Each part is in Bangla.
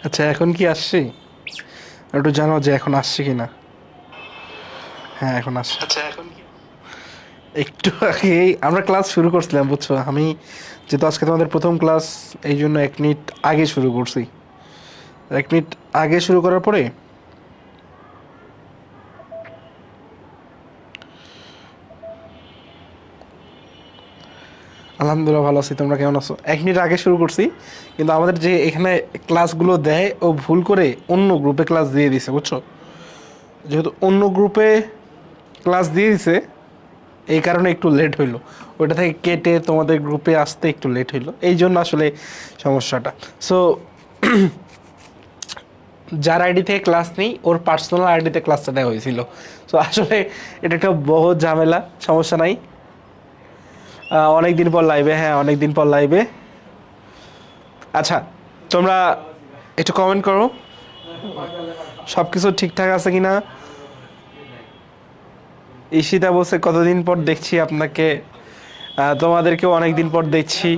আচ্ছা, এখন কি আসছি? একটু জানো যে এখন আসছে কিনা। হ্যাঁ, এখন আসছে। আচ্ছা এখন কি? একটু আগেই আমরা ক্লাস শুরু করছিলাম, বুঝছো? আমি যেহেতু আজকে তোমাদের প্রথম ক্লাস, এই জন্য 1 মিনিট আগে শুরু করছি। 1 মিনিট আগে শুরু করার পরে আলহামদুলিল্লাহ ভালো আছি। তোমরা কেমন আছো? 1 মিনিট আগে শুরু করছি, কিন্তু আমাদের যে এখানে ক্লাসগুলো দেয় ও ভুল করে অন্য গ্রুপে ক্লাস দিয়ে দিছে, বুঝছো? যেহেতু অন্য গ্রুপে ক্লাস দিয়ে দিছে, এই কারণে একটু লেট হইলো। ওইটা থেকে কেটে তোমাদের গ্রুপে আসতে একটু লেট হইলো, এই জন্য আসলে সমস্যাটা। সো যার আইডি থেকে ক্লাস নেই ওর পার্সোনাল আইডিতে ক্লাসটা নেওয়া হয়েছিল। সো আসলে এটা একটা বহুত ঝামেলা, সমস্যা নাই। অনেক দিন পর লাইভে, হ্যাঁ অনেক দিন পর লাইভে। আচ্ছা, তোমরা একটু কমেন্ট করো সব কিছু ঠিকঠাক আছে কিনা। ঈশিতা বলছে কতদিন পর দেখছি আপনাকে। তোমাদেরকেও অনেক দিন পর দেখছি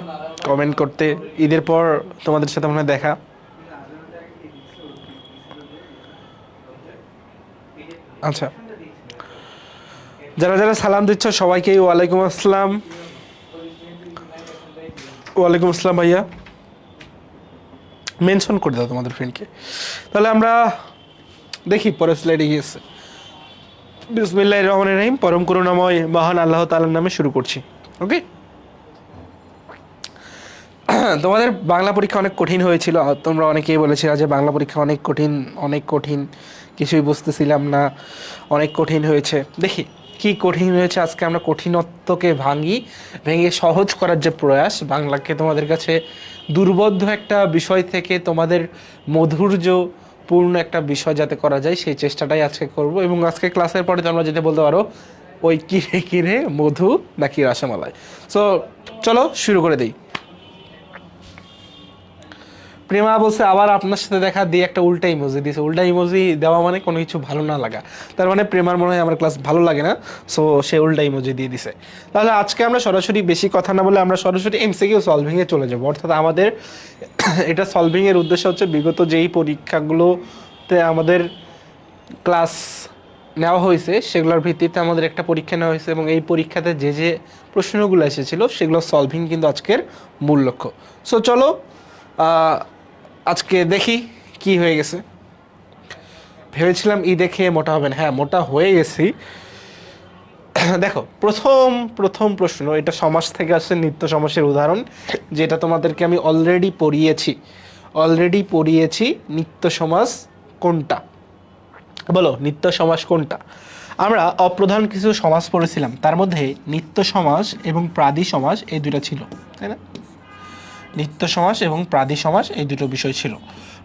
কমেন্ট করতে। ঈদের পর তোমাদের সাথে মনে হয় দেখা। আচ্ছা, যারা যারা সালাম দিচ্ছ সবাইকে ওয়ালাইকুম আসসালাম। ওয়ালাইকুম আসসালাম ভাইয়া, মেনশন করে দাও তোমাদের ফ্রেন্ডকে। তাহলে আমরা দেখি পরের স্লাইডে গিয়েছে। বিসমিল্লাহির রহমানির রহিম, পরম করুণাময় মহান আল্লাহ তাআলার নামে শুরু করছি। ওকে, তোমাদের বাংলা পরীক্ষা অনেক কঠিন হয়েছিল। তোমরা অনেকেই বলেছিলে যে বাংলা পরীক্ষা অনেক কঠিন, অনেক কঠিন, কিছুই বুঝতেছিলাম না, অনেক কঠিন হয়েছে। দেখি কি কঠিন হয়েছে। আজকে আমরা কঠিনত্বকে ভেঙে সহজ করার যে প্রয়াস, বাংলাকে তোমাদের কাছে দুর্বোধ্য একটা বিষয় থেকে তোমাদের মধুর্যপূর্ণ একটা বিষয় যাতে করা যায়, সেই চেষ্টাটাই আজকে করব। এবং আজকে ক্লাসের পরে তোমরা যেটা বলতে পারো, ওই কিরে কিরে মধু নাকি রসমালাই। সো চলো শুরু করে দিই। প্রেমা বলছে আবার আপনার সাথে দেখা দিয়ে একটা উল্টা ইমোজি দিয়েছে। উল্টা ইমোজি দেওয়া মানে কোনো কিছু ভালো না লাগা, তার মানে প্রেমার মনে হয় আমার ক্লাস ভালো লাগে না। সো সে উল্টা ইমোজি দিয়ে দিছে। তাহলে আজকে আমরা সরাসরি বেশি কথা না বলে আমরা সরাসরি এমসিকিউ সলভিংয়ে চলে যাবো। অর্থাৎ আমাদের এটা সলভিংয়ের উদ্দেশ্য হচ্ছে বিগত যেই পরীক্ষাগুলোতে আমাদের ক্লাস নেওয়া হয়েছে সেগুলোর ভিত্তিতে আমাদের একটা পরীক্ষা নেওয়া হয়েছে, এবং এই পরীক্ষাতে যে যে প্রশ্নগুলো এসেছিলো সেগুলো সলভিং কিন্তু আজকের মূল লক্ষ্য। সো চলো আজকে দেখি কি হয়ে গেছে। ভেবেছিলাম দেখে মোটা হবে না, হ্যাঁ মোটা হয়ে গেছি। দেখো, প্রথম প্রথম প্রশ্ন, এটা সমাজ থেকে আসছে, নিত্য সমাসের উদাহরণ, যেটা তোমাদেরকে আমি অলরেডি পড়িয়েছি। নিত্য সমাস কোনটা? বলো, নিত্য সমাস কোনটা? আমরা অপ্রধান কিছু সমাস পড়েছিলাম, তার মধ্যে নিত্য সমাস এবং প্রাদি সমাস এই দুটো ছিল, তাই না? নিত্য সমাস এবং প্রাদি সমাস এই দুটো বিষয় ছিল।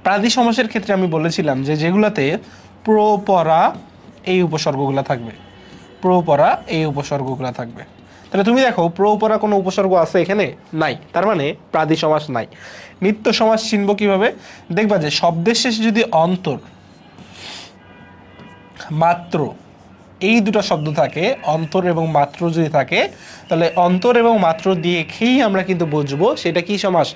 প্রাদি সমাসের ক্ষেত্রে আমি বলেছিলাম যে যেগুলাতে প্রপরা এই উপসর্গগুলো থাকবে, প্রপরা এই উপসর্গগুলো থাকবে। তাহলে তুমি দেখো প্রপরা কোনো উপসর্গ আছে এখানে? নাই, তার মানে প্রাদি সমাস নাই। নিত্য সমাস চিনব কিভাবে? দেখবা যে শব্দের শেষে যদি অন্তর, মাত্র এই দুটো শব্দ থাকে, অন্তর এবং মাত্র যদি থাকে, তাহলে অন্তর এবং মাত্র দেখেই আমরা কিন্তু বুঝবো সেটা কি সমাস।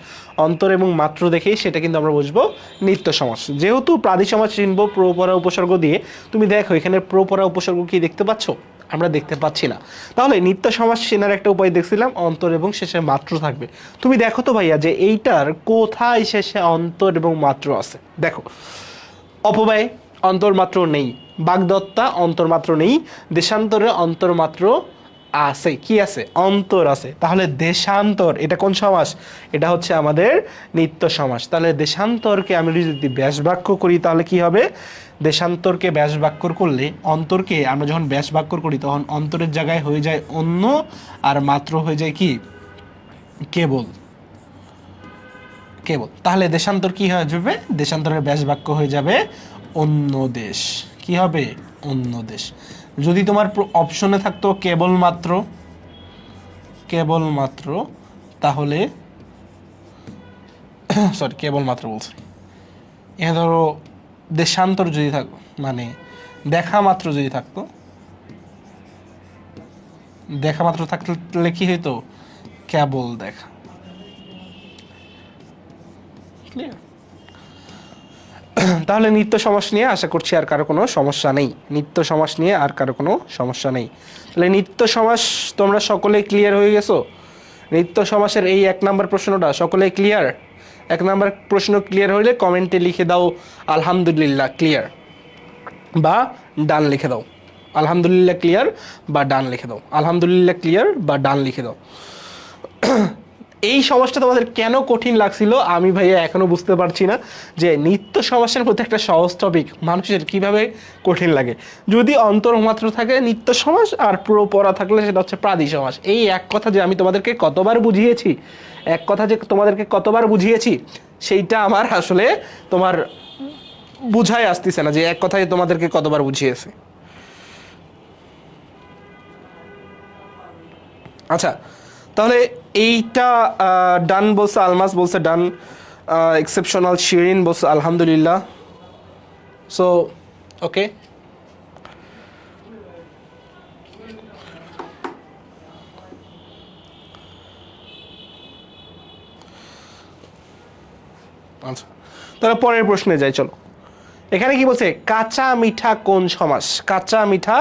অন্তর এবং মাত্র দেখেই সেটা কিন্তু আমরা বুঝবো নিত্য সমাস। যেহেতু প্রাদি সমাস চিনবো প্রপরা উপসর্গ দিয়ে, তুমি দেখো এখানে প্রপরা উপসর্গ কি দেখতে পাচ্ছ? আমরা দেখতে পাচ্ছি না। তাহলে নিত্য সমাস চেনার একটা উপায় দেখছিলাম, অন্তর এবং শেষে মাত্র থাকবে। তুমি দেখো তো ভাইয়া যে এইটার কোথায় শেষে অন্তর এবং মাত্র আছে? দেখো, অপব্যয় অন্তর্মাত্র নেই, বাগদত্তা অন্তর্মাত্র নেই, দেশান্তরে অন্তর্মাত্র আছে। কি আছে? অন্তর আছে। তাহলে দেশান্তর এটা কোন সমাস? এটা হচ্ছে আমাদের নিত্য সমাস। তাহলে দেশান্তরকে আমি যদি ব্যাস বাক্য করি তাহলে কি হবে? দেশান্তরকে ব্যাস বাক্য করলে, অন্তরকে আমরা যখন ব্যাস বাক্য করি তখন অন্তরের জায়গায় হয়ে যায় অন্য, আর মাত্র হয়ে যায় কি? কেবল। কেবল। তাহলে দেশান্তর কি হয়ে যাবে? দেশান্তরের ব্যাস বাক্য হয়ে যাবে অন্য দেশ। কি হবে? অন্য দেশ। যদি তোমার অপশনে থাকতো কেবলমাত্র, কেবলমাত্র, তাহলে সরি কেবলমাত্র বলছি, এ ধরো দেশান্তর যদি থাকতো, মানে দেখা মাত্র যদি থাকতো, দেখা মাত্র থাকলে কি হইতো? কেবল দেখা। ক্লিয়ার? তাহলে নিত্য সমাস নিয়ে আশা করছি আর কারো কোনো সমস্যা নেই, নিত্য সমাস নিয়ে আর কারো কোনো সমস্যা নেই। তাহলে নিত্য সমাস তোমরা সকলেই ক্লিয়ার হয়ে গেছো? নিত্য সমাসের এই 1 নম্বর প্রশ্নটা সকলেই ক্লিয়ার? 1 নম্বর প্রশ্ন ক্লিয়ার হইলে কমেন্টে লিখে দাও আলহামদুলিল্লাহ ক্লিয়ার, বা ডান লিখে দাও। আলহামদুলিল্লাহ ক্লিয়ার বা ডান লিখে দাও, আলহামদুলিল্লাহ ক্লিয়ার বা ডান লিখে দাও। এই সমাজটা তোমাদের কেন কঠিন লাগছিল আমি ভাইয়া এখনো বুঝতে পারছি না, যে নিত্য সমাসের মধ্যে একটা সহজ টপিক মানুষের কিভাবে কঠিন লাগে। যদি অন্তর মাত্র থাকে নিত্য সমাস, আর পুরো পড়া থাকলে সেটা হচ্ছে প্রাদি সমাস। এই এক কথা যে আমি তোমাদেরকে কতবার বুঝিয়েছি, এক কথা যে তোমাদেরকে কতবার বুঝিয়েছি, সেইটা আমার আসলে তোমার বুঝাই আসতেছে না যে এক কথায় তোমাদেরকে কতবার বুঝিয়েছে। আচ্ছা, তাহলে এইটা ডান বলছে, আলমাস বলছে ডান, এক্সেপশনাল শিরিন বলছে আলহামদুলিল্লাহ। সো ওকে, আচ্ছা তাহলে পরের প্রশ্নে যাই, চলো। এখানে কি বলছে, কাঁচা মিঠা কোন সমাস? কাঁচা মিঠা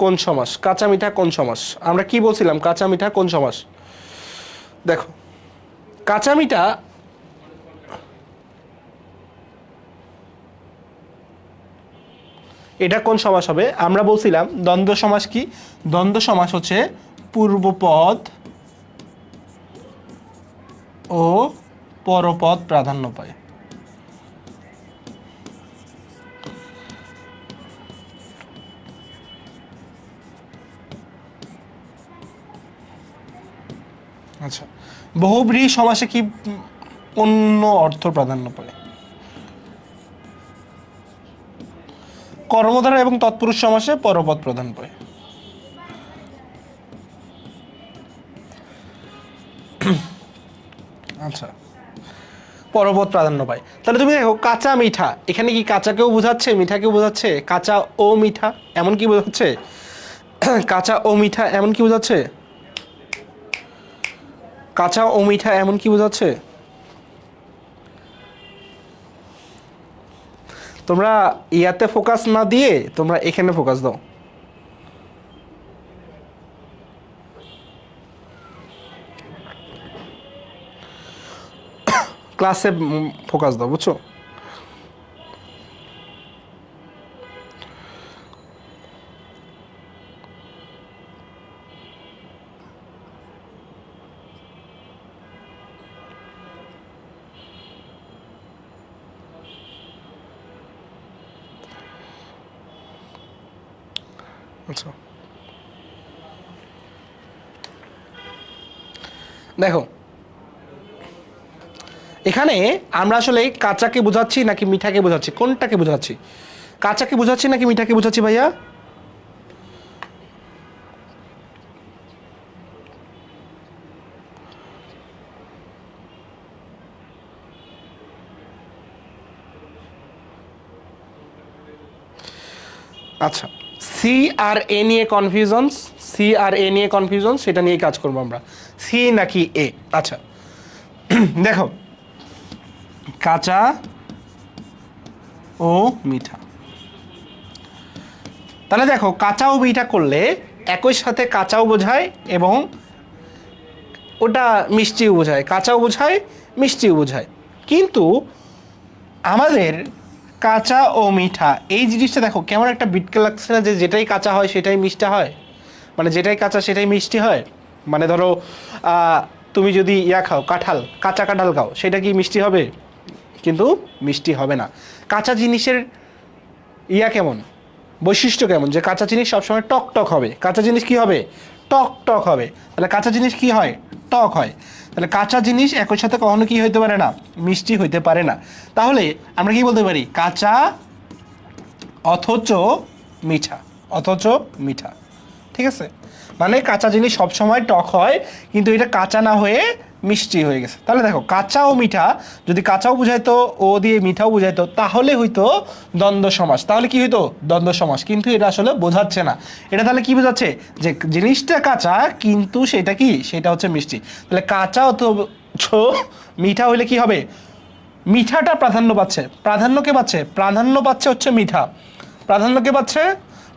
কোন সমাস? কাঁচা মিঠা কোন সমাস? আমরা কি বলছিলাম, কাঁচা মিঠা কোন সমাস? দেখো কাঁচা মিঠা এটা কোন সমাস হবে? আমরা বলছিলাম দ্বন্দ্ব সমাস। কি দ্বন্দ্ব সমাস হচ্ছে পূর্বপদ ও পরপদ প্রাধান্য পায়। আচ্ছা, বহুব্রীহি সমাসে কি অন্য অর্থ প্রাধান্য পায়? কর্মধারা এবং তৎপুরুষ সমাসে পরপদ প্রধান পায়। আচ্ছা, পরপদ প্রাধান্য পায়। তাহলে তুমি দেখো কাঁচা মিঠা, এখানে কি কাঁচাকেও বোঝাচ্ছে মিঠাকেও বোঝাচ্ছে? কাঁচা ও মিঠা এমন কি বোঝাচ্ছে? কাঁচা ও মিঠা এমন কি বোঝাচ্ছে? কাঁচা ও মিঠা এমন কি বোঝাচ্ছে? তোমরা ইয়াতে ফোকাস না দিয়ে তোমরা এখানে ফোকাস দাও। ক্লাসে ফোকাস দাও, বুঝছো? আচ্ছা, দেখো এখানে আমরা আসলে কাঁচাকে বোঝাচ্ছি নাকি মিঠাকে বোঝাচ্ছি? কোনটাকে বোঝাচ্ছি? কাঁচাকে বোঝাচ্ছি নাকি মিঠাকে বোঝাচ্ছি ভাইয়া? আচ্ছা, সি আর এ নিয়ে কনফিউশন, সি আর এ নিয়ে কনফিউশন, সেটা নিয়ে কাজ করবো আমরা। সি নাকি এ? আচ্ছা দেখো কাঁচা ও মিঠা, তাহলে দেখো কাঁচা ও মিঠা করলে একই সাথে কাঁচাও বোঝায় এবং ওটা মিষ্টিও বোঝায়, কাঁচাও বোঝায় মিষ্টিও বোঝায়। কিন্তু আমাদের কাঁচা ও মিঠা এই জিনিসটা দেখো কেমন একটা বিটকে লাগছে না, যে যেটাই কাঁচা হয় সেটাই মিষ্টি হয়, মানে যেটাই কাঁচা সেটাই মিষ্টি হয়। মানে ধরো তুমি যদি ইয়া খাও, কাঁঠাল, কাঁচা কাঁঠাল খাও, সেটা কি মিষ্টি হবে? কিন্তু মিষ্টি হবে না। কাঁচা জিনিসের ইয়া কেমন, বৈশিষ্ট্য কেমন, যে কাঁচা জিনিস সবসময় টক টক হবে। কাঁচা জিনিস কি হবে? টক টক হবে। তাহলে কাঁচা জিনিস কি হয়? টক হয়। তাহলে কাঁচা জিনিস একই সাথে কখনো কি হইতে পারে না? মিষ্টি হইতে পারে না। তাহলে আমরা কি বলতে পারি? কাঁচা অথচ মিঠা, অথচ মিঠা। ঠিক আছে, মানে কাঁচা জিনিস সবসময় টক হয়, কিন্তু এটা কাঁচা না হয়ে মিষ্টি হয়ে গেছে। তাহলে দেখো কাঁচা ও মিঠা, যদি কাঁচাও বুঝাইতো ও দিয়ে মিঠাও বুঝাইতো তাহলে হইতো দ্বন্দ্ব সমাস। তাহলে কি হইতো? দ্বন্দ্ব সমাস। কিন্তু এটা আসলে বোঝাচ্ছে না। এটা তাহলে কি বোঝাচ্ছে? যে জিনিসটা কাঁচা কিন্তু সেটা কি? সেটা হচ্ছে মিষ্টি। তাহলে কাঁচা অথচ মিঠা হইলে কি হবে? মিঠাটা প্রাধান্য পাচ্ছে। প্রাধান্য কে পাচ্ছে? প্রাধান্য পাচ্ছে হচ্ছে মিঠা। প্রাধান্য কে পাচ্ছে?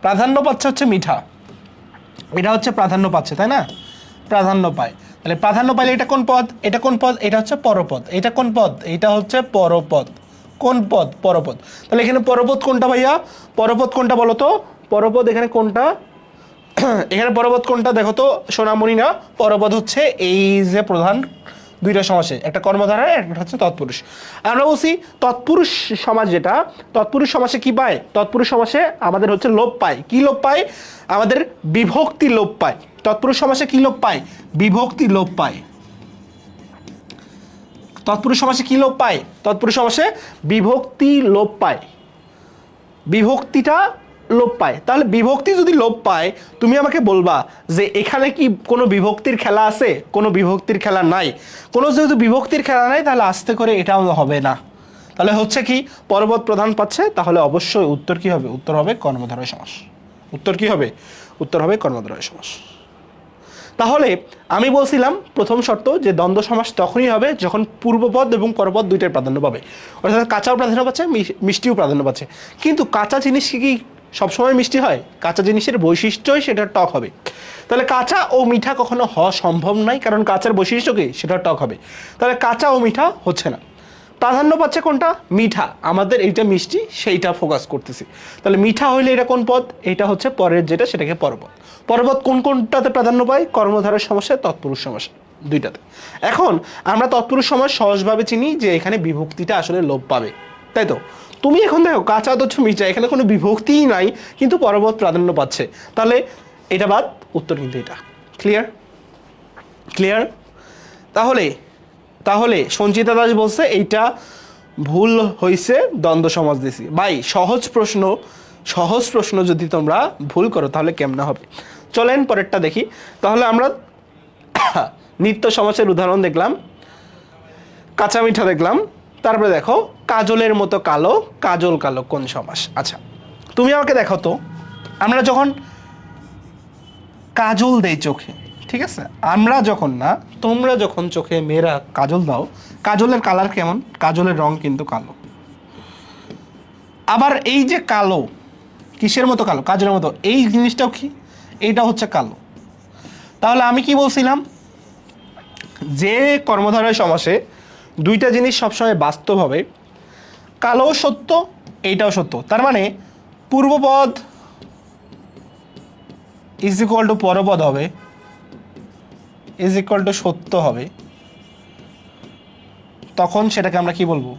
প্রাধান্য পাচ্ছে হচ্ছে মিঠা। এটা হচ্ছে প্রাধান্য পাচ্ছে, তাই না? প্রাধান্য পায়। তাহলে প্রাধান্য পাইলে এটা কোন পদ? এটা কোন পদ? এটা হচ্ছে পরপদ। এটা কোন পদ? এটা হচ্ছে পরপদ। কোন পদ? পরপদ। তাহলে এখানে পরপদ কোনটা ভাইয়া? পরপদ কোনটা বলো তো? পরপদ এখানে কোনটা? এখানে পরপদ কোনটা দেখো তো সোনামণিরা। পরপদ হচ্ছে এই যে প্রধান দুইটা সমাসে, একটা কর্মধারা, একটা হচ্ছে তৎপুরুষ। আমরা বলছি তৎপুরুষ সমাস যেটা, তৎপুরুষ সমাসে কি পায়? তৎপুরুষ সমাসে আমাদের হচ্ছে লোপ পায়। কি লোপ পায়? আমাদের বিভক্তি লোপ পায়। তৎপুরুষ সমাসে কি লোপ পায়? বিভক্তি লোপ পায়। তৎপুরুষ সমাসে কি লোপ পায়? তৎপুরুষ সমাসে বিভক্তি লোপ পায়। বিভক্তিটা লোপ পায়। তাহলে বিভক্তি যদি লোপ পায়, তুমি আমাকে বলবা যে এখানে কি কোনো বিভক্তির খেলা আছে? কোনো বিভক্তির খেলা নাই। কোনো যেহেতু বিভক্তির খেলা নাই, তাহলে আস্তে করে এটাও হবে না। তাহলে হচ্ছে কি? পরপদ প্রধান পাচ্ছে, তাহলে অবশ্যই উত্তর কি হবে? উত্তর হবে কর্মধারয় সমাস। উত্তর কি হবে? উত্তর হবে কর্মধারয় সমাস। তাহলে আমি বলছিলাম প্রথম শর্ত যে দ্বন্দ্ব সমাস তখনই হবে যখন পূর্বপদ এবং পরপদ দুইটার প্রাধান্য পাবে। অর্থাৎ কাঁচাও প্রাধান্য পাচ্ছে, মিষ্টিও প্রাধান্য পাচ্ছে। কিন্তু কাঁচা জিনিস কি সবসময় মিষ্টি হয়? কাঁচা জিনিসের বৈশিষ্ট্যই সেটা টক হবে। তাহলে কাঁচা ও মিঠা কখনো হওয়া সম্ভব নয়, কারণ কাঁচার বৈশিষ্ট্য কি? সেটা টক হবে। তাহলে কাঁচা ও মিঠা হচ্ছে না। প্রাধান্য পাচ্ছে কোনটা? মিঠা। আমাদের এইটা মিষ্টি, সেইটা ফোকাস করতেছি। তাহলে মিঠা হইলে এটা কোন পদ? এটা হচ্ছে পরের যেটা, সেটাকে পরপদ। পরপদ কোন কোনটাতে প্রাধান্য পায়? কর্মধারয় সমাসে, তৎপুরুষ সমাসে, দুইটাতে। এখন আমরা তৎপুরুষ সমাস সহজভাবে চিনি যে এখানে বিভক্তিটা আসলে লোপ পাবে, তাই তো? তুমি এখন দেখো কাঁচা তো মিঠা, এখানে কোনো বিভক্তিই নাই, কিন্তু পরপদ প্রাধান্য পাচ্ছে। তাহলে এটা বাদ, উত্তর কিন্তু এটা। ক্লিয়ার? ক্লিয়ার? তাহলে তাহলে সঞ্চিতা দাস বলছে এইটা ভুল হয়েছে, দ্বন্দ্ব সমাস দিছি। ভাই সহজ প্রশ্ন যদি তোমরা ভুল করো তাহলে কেমনে হবে? চলেন পরেরটা দেখি। তাহলে আমরা নিত্য সমাসের উদাহরণ দেখলাম, কাঁচা মিঠা দেখলাম, তারপরে দেখো কাজলের মতো কালো, কাজল কালো কোন সমাস? আচ্ছা তুমি আমাকে দেখো তো, আমরা যখন কাজল দেই চোখে, ঠিক আছে, আমরা যখন না, তোমরা যখন চোখে মেয়েরা কাজল দাও, কাজলের কালার কেমন? কাজলের রং কিন্তু কালো। আবার এই যে কালো, কিসের মতো কালো? কাজলের মতো। এই জিনিসটাও কি? এইটা হচ্ছে কালো। তাহলে আমি কি বলছিলাম? যে কর্মধারয় সমাসে দুইটা জিনিস সবসময় বাস্তব হবে, কালো সত্য, এইটাও সত্য। তার মানে পূর্বপদ ইজ ইকুয়াল টু পরপদ হবে, ইজ ইকুয়াল টু সত্য হবে। তখন সেটাকে আমরা কি বলবো?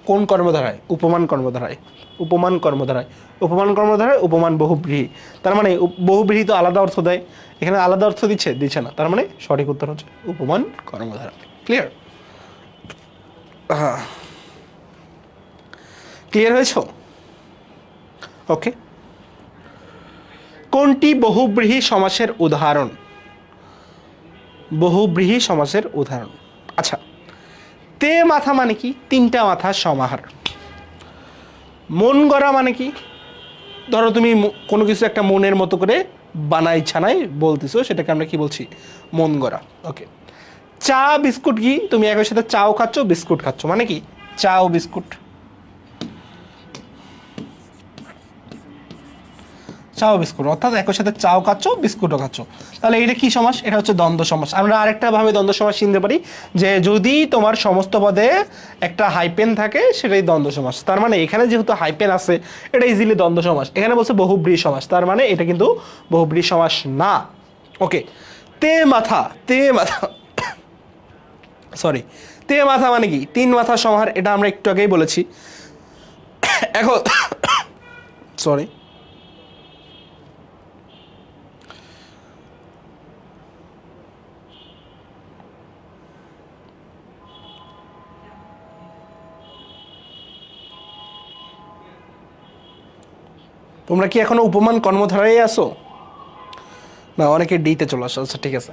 কোন কর্মধারায়? উপমান কর্মধারায়। উপমান কর্মধারায়। উপমান কর্মধারায় উপমান বহুব্রীহি। তার মানে বহুব্রীহি তো আলাদা অর্থ দেয়, এখানে আলাদা অর্থ দিচ্ছে না। তার মানে সঠিক উত্তর হচ্ছে উপমান কর্মধারা। ক্লিয়ার? হ্যাঁ, ক্লিয়ার হয়েছ? ওকে। কোনটি বহুব্রীহি সমাসের উদাহরণ? বহুব্রীহি সমাসের উদাহরণ। আচ্ছা, তে মাথা মানে কি? তিনটা মাথার সমাহার। মন গড়া মানে কি? ধরো তুমি কোনো কিছু একটা মনের মতো করে বানাই ছানাই বলতেছো, সেটাকে আমরা কি বলছি? মন গড়া। ওকে। চা বিস্কুট কি? তুমি একই সাথে চাও খাচ্ছ, বিস্কুট খাচ্ছ, মানে কি? চা ও বিস্কুট। চাও বিস্কুট, অর্থাৎ একই সাথে চাও খাচ্ছ, বিস্কুটও খাচ্ছ। তাহলে এটা কি সমাস? এটা হচ্ছে দ্বন্দ্ব সমাস। আমরা আরেকটা ভাবে দ্বন্দ্ব সমাস চিনতে পারি, যে যদি তোমার সমস্ত পদে একটা হাইপেন থাকে, সেটাই দ্বন্দ্ব সমাস। তার মানে এখানে যেহেতু হাইপেন আছে, এটা ইজিলি দ্বন্দ্ব সমাস। এখানে বলছে বহুব্রীহি সমাস, তার মানে এটা কিন্তু বহুব্রীহি সমাস না। ওকে। তে মাথা, তে মাথা, সরি, তে মাথা মানে কি? তিন মাথা সমাহার। এটা আমরা একটু আগেই বলেছি। এখন সরি, তোমরা কি এখনো উপমান কর্মধারায় আসো না? অনেকে ডিতে চলে আসো। আচ্ছা ঠিক আছে।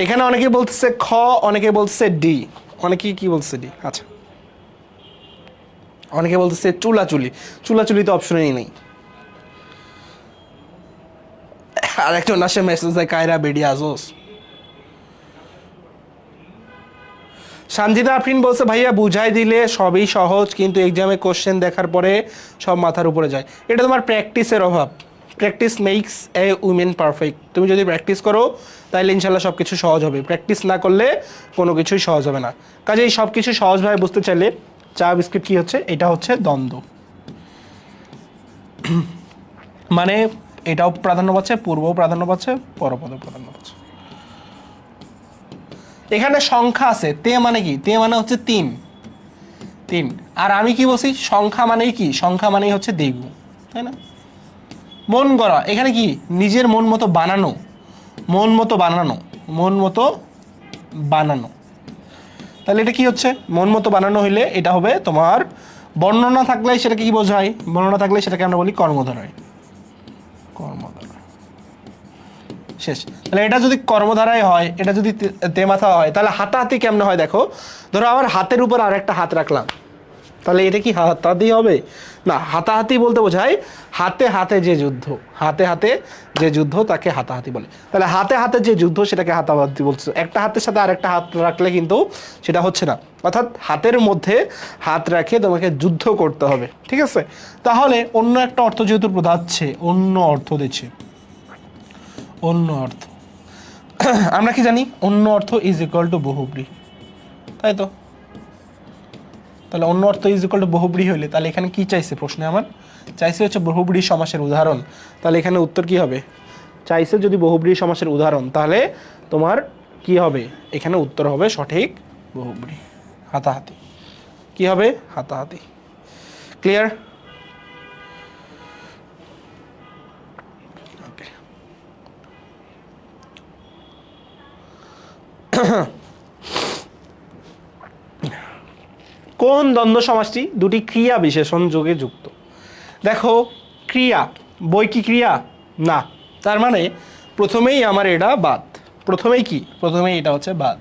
এখানে অনেকে বলতেছে খ, অনেকে বলতেছে ডি। অনেকে কি বলছে? ডি। আচ্ছা, অনেকে বলতেছে চুলাচুলি। চুলাচুলি তো অপশনেই নেই। আর একজন আসে মেসেজ দেয়, কায়রা বেরিয়ে আসোস। সানজিদা আফরিন বলছে ভাইয়া বুঝাই দিলে সবই সহজ, কিন্তু এক্সামে কোশ্চেন দেখার পরে সব মাথার উপরে যায়। এটা তোমার প্র্যাকটিসের অভাব। Practice makes a women perfect. তুমি যদি প্র্যাকটিস করো তাহলে ইনশাল্লাহ সব কিছু সহজ হবে, প্র্যাকটিস না করলে কোনো কিছুই সহজ হবে না। কাজেই সব কিছু সহজভাবে বুঝতে চাইলে চা বিস্কিট কী হচ্ছে, এটা হচ্ছে দ্বন্দ্ব, মানে এটাও প্রাধান্য পাচ্ছে, পূর্বও প্রাধান্য পাচ্ছে, পরপদও প্রাধান্য পাচ্ছে। এখানে সংখ্যা আছে, তে মানে কি, তে মানে হচ্ছে 3 3। আর আমি কি বলছি, সংখ্যা মানেই কি, সংখ্যা মানেই হচ্ছে দ্বিগু, তাই না? মন গড়া, এখানে কি নিজের মন মতো বানানো, মন মতো বানানো, মন মতো বানানো। তাহলে এটা কি হচ্ছে, মন মতো বানানো হইলে এটা হবে তোমার বর্ণনা থাকলে সেটাকে কি বোঝায়, বর্ণনা থাকলে সেটাকে আমরা বলি কর্মধারয়, কর্মধারয়। শেষ। তাহলে এটা যদি কর্মধারায় হয়, এটা যদি তেমাথা হয়, তাহলে হাতাহাতি কেমনে হয় দেখো। ধরো আমার হাতের উপর আর একটা হাত রাখলাম, তাহলে এটা কি হাতাহাতি হবে না? হাতাহাতি বলতে বোঝায় হাতে হাতে যে যুদ্ধ, হাতে হাতে যে যুদ্ধ তাকে হাতাহাতি বলে। তাহলে হাতে হাতে যে যুদ্ধ সেটাকে হাতাহাতি বলছে। একটা হাতের সাথে আরেকটা হাত রাখলে কিন্তু সেটা হচ্ছে না, অর্থাৎ হাতের মধ্যে হাত রেখে তোমাকে যুদ্ধ করতে হবে, ঠিক আছে? তাহলে অন্য একটা অর্থ যেহেতু বোঝাচ্ছে, অন্য অর্থ দিচ্ছে, অন্য অর্থ আমরা কি জানি, অন্য অর্থ ইজ ইকুয়াল টু বহুব্রী, তাই তো? তাহলে অন্য অর্থ ইজ ইকুয়াল টু বহুব্রী হইলে তাহলে এখানে কি চাইছে, প্রশ্নে আমার চাইছে হচ্ছে বহুব্রী সমাসের উদাহরণ। তাহলে এখানে উত্তর কি হবে, চাইছে যদি বহুব্রী সমাসের উদাহরণ, তাহলে তোমার কি হবে, এখানে উত্তর হবে সঠিক বহুব্রী। হাতাহাতি কি হবে, হাতাহাতি। ক্লিয়ার? ওকে। কোন দ্বন্দ্ব সমাসটি দুটি ক্রিয়া বিশেষণ যোগে যুক্ত? দেখো ক্রিয়া, বই কি ক্রিয়া না, তার মানে প্রথমেই আমার এটা বাদ, প্রথমেই কি, প্রথমেই এটা হচ্ছে বাদ।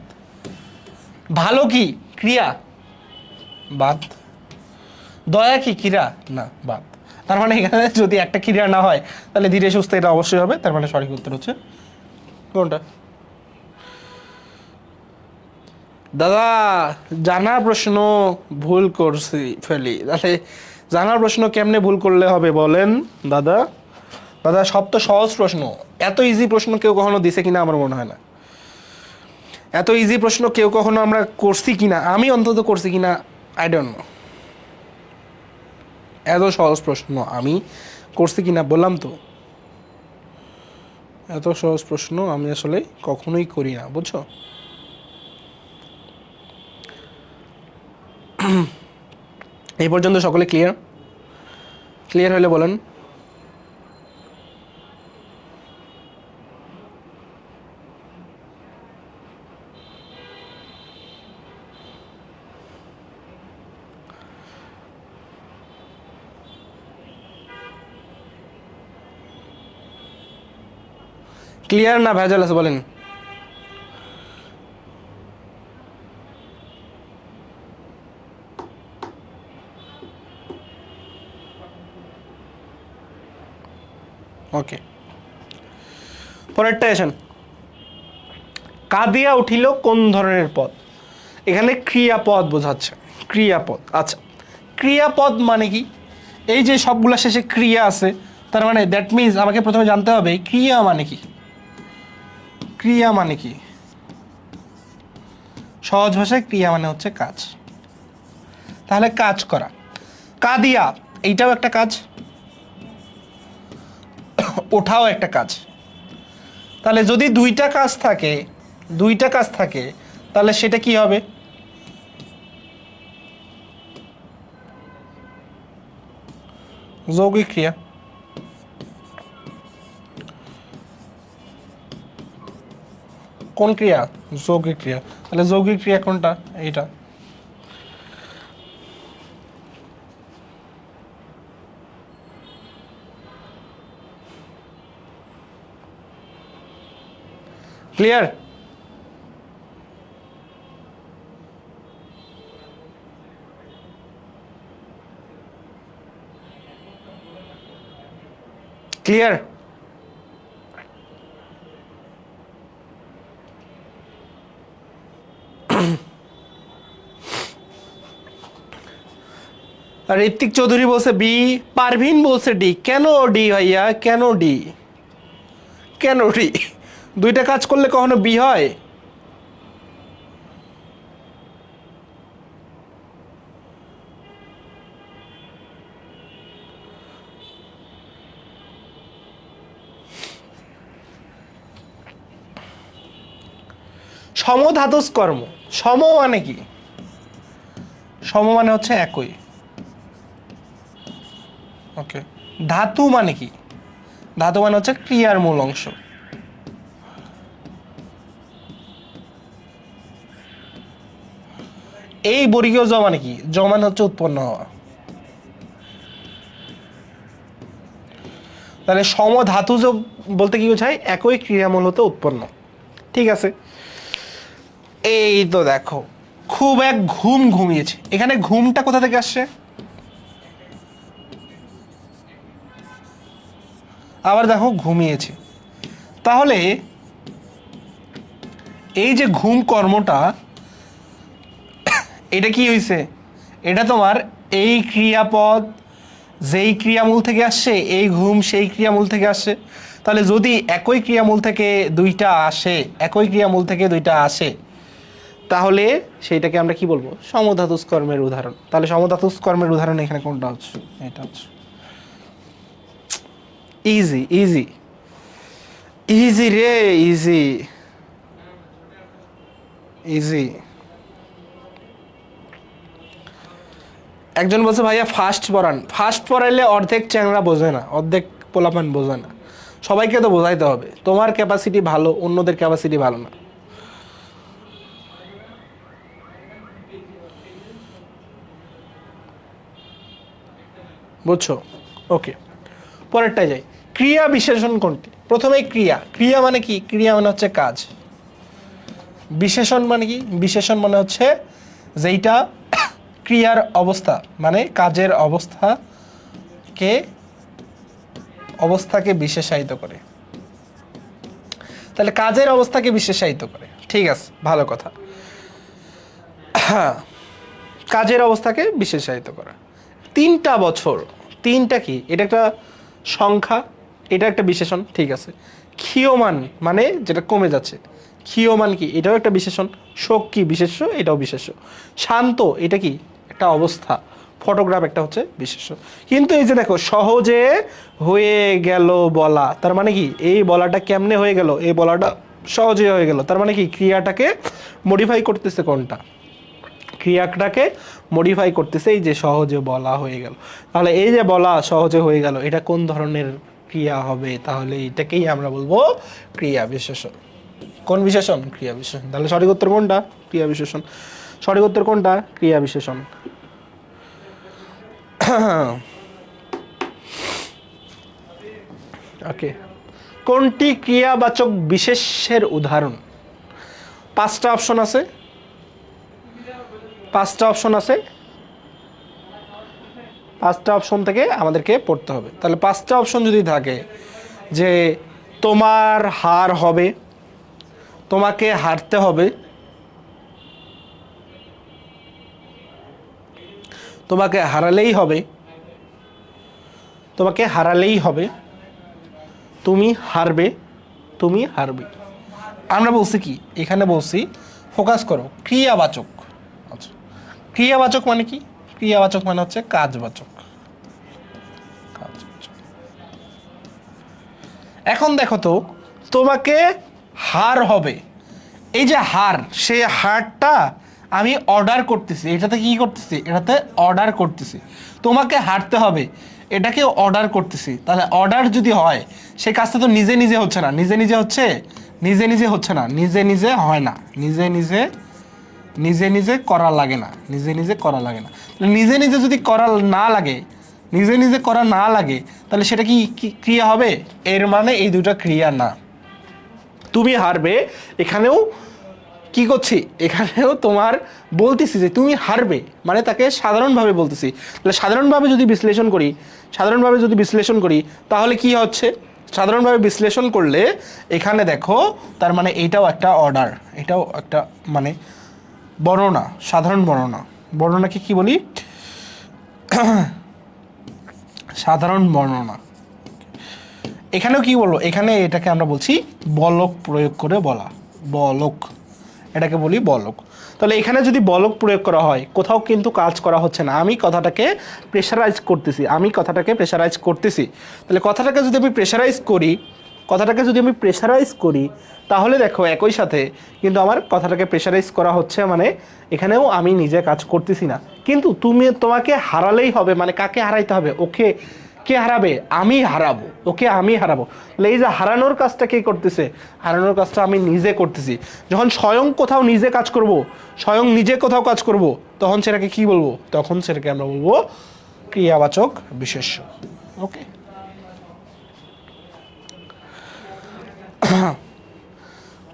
ভালো কি ক্রিয়া, বাদ। দয়া কি ক্রিয়া না, বাদ। তার মানে এখানে যদি একটা ক্রিয়া না হয় তাহলে ধীরে সুস্থে এটা অবশ্যই হবে, তার মানে সঠিক উত্তর হচ্ছে কোনটা? দাদা জানার প্রশ্ন ভুল করছি ফেলি, তাহলে জানার প্রশ্ন কেমনে ভুল করলে হবে বলেন দাদা? দাদা সব তো সহজ প্রশ্ন, এত ইজি প্রশ্ন কেউ কখনো দিছে কিনা আমার মনে হয় না। এত ইজি প্রশ্ন কেউ কখনো আমরা করছি কিনা, আমি অন্তত করছি কিনা আই ডোন্ট নো। এত সহজ প্রশ্ন আমি করছি কিনা বললাম তো, এত সহজ প্রশ্ন আমি আসলে কখনোই করি না, বুঝছো? এই পর্যন্ত সকলে ক্লিয়ার? ক্লিয়ার হলে বলেন। ক্লিয়ার না ভেজাল আছে বলেন? ওকে, পরেরটা আসেন। কাঁদিয়া উঠিল কোন ধরনের পদ? এখানে ক্রিয়াপদ বোঝাচ্ছে, ক্রিয়াপদ। আচ্ছা ক্রিয়াপদ মানে কি, এই যে সবগুলা শেষে ক্রিয়া আছে, তার মানে দ্যাট মিনস আমাকে প্রথমে জানতে হবে ক্রিয়া মানে কি। ক্রিয়া মানে কি, সহজ ভাষায় ক্রিয়া মানে হচ্ছে কাজ। তাহলে কাজ করা, কাঁদিয়া এইটাও একটা কাজ, ওঠাও একটা কাজ। তাহলে যদি দুইটা কাজ থাকে, দুইটা কাজ থাকে তাহলে সেটা কি হবে, যৌগিক ক্রিয়া। কোন ক্রিয়া, যৌগিক ক্রিয়া। তাহলে যৌগিক ক্রিয়া কোনটা, এইটা। ক্লিয়ার? ক্লিয়ার? ঋত্বিক চৌধুরী বলছে বি, পারভিন বলছে ডি। কেন ডি ভাইয়া, কেন ডি, কেন ডি? দুইটা কাজ করলে কখনো বি হয়? সমধাতুজ কর্ম, সম মানে কি? সম মানে হচ্ছে একই। ওকে, ধাতু মানে কি? ধাতু মানে হচ্ছে ক্রিয়ার মূল অংশ। এই বর্গীয় জ মানে কি? জ মানে হচ্ছে উৎপন্ন হওয়া। তাহলে সমধাতুজ বলতে কি বোঝায়? একই ক্রিয়ামূল হতে উৎপন্ন। ঠিক আছে, এই তো দেখো, খুব এক ঘুম ঘুমিয়েছে। এখানে ঘুমটা কোথা থেকে আসছে? আবার দেখো ঘুমিয়েছে। তাহলে এই যে ঘুম কর্মটা, এটা কি হয়েছে? এটা তোমার এই ক্রিয়াপদ যেই ক্রিয়ামূল থেকে আসছে, এই ঘুম সেই ক্রিয়ামূল থেকে আসছে। তাহলে যদি একই ক্রিয়ামূল থেকে দুইটা আসে, একই ক্রিয়ামূল থেকে দুইটা আসে, তাহলে সেইটাকে আমরা কি বলবো? সমধাতুজ কর্মের উদাহরণ। তাহলে সমধাতুজ কর্মের উদাহরণ এখানে কোনটা হচ্ছে? এটা হচ্ছে। ইজি ইজি ইজি রে, ইজি ইজি। একজন বলছে ভাইয়া ফাস্ট পড়ান। ফাস্ট পড়াইলে অর্ধেক চ্যাংরা বোঝে না, অর্ধেক পোলাপান বোঝে না। সবাইকে তো বোঝাইতে হবে। তোমার ক্যাপাসিটি ভালো, অন্যদের ক্যাপাসিটি ভালো না। বুঝছো? ওকে, পরেরটায় যাই। ক্রিয়া বিশেষণ কোনটি? প্রথমে ক্রিয়া। ক্রিয়া মানে কি? ক্রিয়া মানে হচ্ছে কাজ। বিশেষণ মানে কি? বিশেষণ মানে হচ্ছে যেইটা ক্রিয়ার অবস্থা, মানে কাজের অবস্থাকে বিশেষায়িত করে। তাহলে কাজের অবস্থাকে বিশেষায়িত করে। ঠিক আছে, ভালো কথা। কাজের অবস্থাকে বিশেষায়িত করা। 3টা বছর, 3টা কি? এটা একটা সংখ্যা, এটা একটা বিশেষণ। ঠিক আছে। ক্ষীয়মান মানে যেটা কমে যাচ্ছে, ক্ষীয়মান কি? এটাও একটা বিশেষণ। শোক কি? বিশেষ্য, এটাও বিশেষ্য। শান্ত এটা কি? একটা অবস্থা। ফটোগ্রাফ একটা হচ্ছে বিশেষ্য। কিন্তু এই যে দেখো, সহজে হয়ে গেল বলা, তার মানে কি? এই বলাটা কেমনে হয়ে গেল? এই বলাটা সহজে হয়ে গেল, তার মানে কি? ক্রিয়াটাকে মডিফাই করতেছে কোনটা? ক্রিয়াটাকে মডিফাই করতেছে এই যে সহজে বলা হয়ে গেল। তাহলে এই যে বলা সহজে হয়ে গেল, এটা কোন ধরনের ক্রিয়া হবে? তাহলে এটাকেই আমরা বলবো ক্রিয়া বিশেষণ। কোন বিশেষণ? ক্রিয়া বিশেষণ। তাহলে সঠিক উত্তর কোনটা? ক্রিয়া বিশেষণ। সঠিক উত্তর কোনটা? ক্রিয়া বিশেষণ। ওকে, কোনটি ক্রিয়াবাচক বিশেষ্যের উদাহরণ? 5টা অপশন আছে, 5টা অপশন আছে। 5টা অপশন থেকে আমাদেরকে পড়তে হবে। তাহলে 5টা অপশন যদি থাকে যে তোমার হার হবে, তোমাকে হারতে হবে, তোমাকে হারালেই হবে, তোমাকে হারালেই হবে, তুমি হারবে, তুমি হারবে। আমরা বলছি কি? এখানে বলছি, ফোকাস করো, ক্রিয়াবাচক। আচ্ছা, ক্রিয়াবাচক মানে কি? ক্রিয়াবাচক মানে হচ্ছে কাজবাচক। এখন দেখো তো, তোমাকে হার হবে, এই যে হার, সে হারটা আমি অর্ডার করতেছি। এটাতে কি করতেছি? এটাতে অর্ডার করতেছি। তোমাকে হারতে হবে, এটাকে অর্ডার করতেছি। তাহলে অর্ডার যদি হয়, সেই কাজটা তো নিজে নিজে হচ্ছে না। নিজে নিজে হচ্ছে? নিজে নিজে হচ্ছে না, নিজে নিজে হয় না, নিজে নিজে নিজে নিজে করা লাগে না, নিজে নিজে করা লাগে না। নিজে নিজে যদি করা না লাগে, নিজে নিজে করা না লাগে, তাহলে সেটা কি ক্রিয়া হবে? এর মানে এই দুটো ক্রিয়া না। তুমি হারবে, এখানেও কি করছি? এখানেও তোমার বলতেছি যে তুমি হারবে, মানে তাকে সাধারণভাবে বলতেছি। তাহলে সাধারণভাবে যদি বিশ্লেষণ করি, তাহলে কি হচ্ছে? সাধারণভাবে বিশ্লেষণ করলে এখানে দেখো, তার মানে এটাও একটা অর্ডার, এটাও একটা মানে বর্ণনা, সাধারণ বর্ণনা। বর্ণনাকে কি বলি? সাধারণ বর্ণনা। এখানেও কি বলবো, এখানে এটাকে আমরা বলছি বলক প্রয়োগ করে বলা, বলক, এটাকে বলি বলক। তাহলে এখানে যদি বলক প্রয়োগ করা হয়, কোথাও কিন্তু কাজ করা হচ্ছে না, আমি কথাটাকে প্রেশারাইজ করতেছি, তাহলে কথাটাকে যদি আমি প্রেশারাইজ করি, তাহলে দেখো একই সাথে কিন্তু আমার কথাটাকে প্রেশারাইজ করা হচ্ছে, মানে এখানেও আমি নিজে কাজ করতেছি না, কিন্তু তোমাকে হারালেই হবে, মানে কাকে হারাইতে হবে, ওকে। কে হারাবে? আমি হারাবো। তাহলে এই যে হারানোর কাজটা কে করতেছে? হারানোর কাজটা আমি নিজে করতেছি। যখন স্বয়ং নিজে কোথাও কাজ করব, তখন সেটাকে কি বলবো? তখন সেটাকে আমরা বলবো ক্রিয়াবাচক বিশেষ্য। ওকে,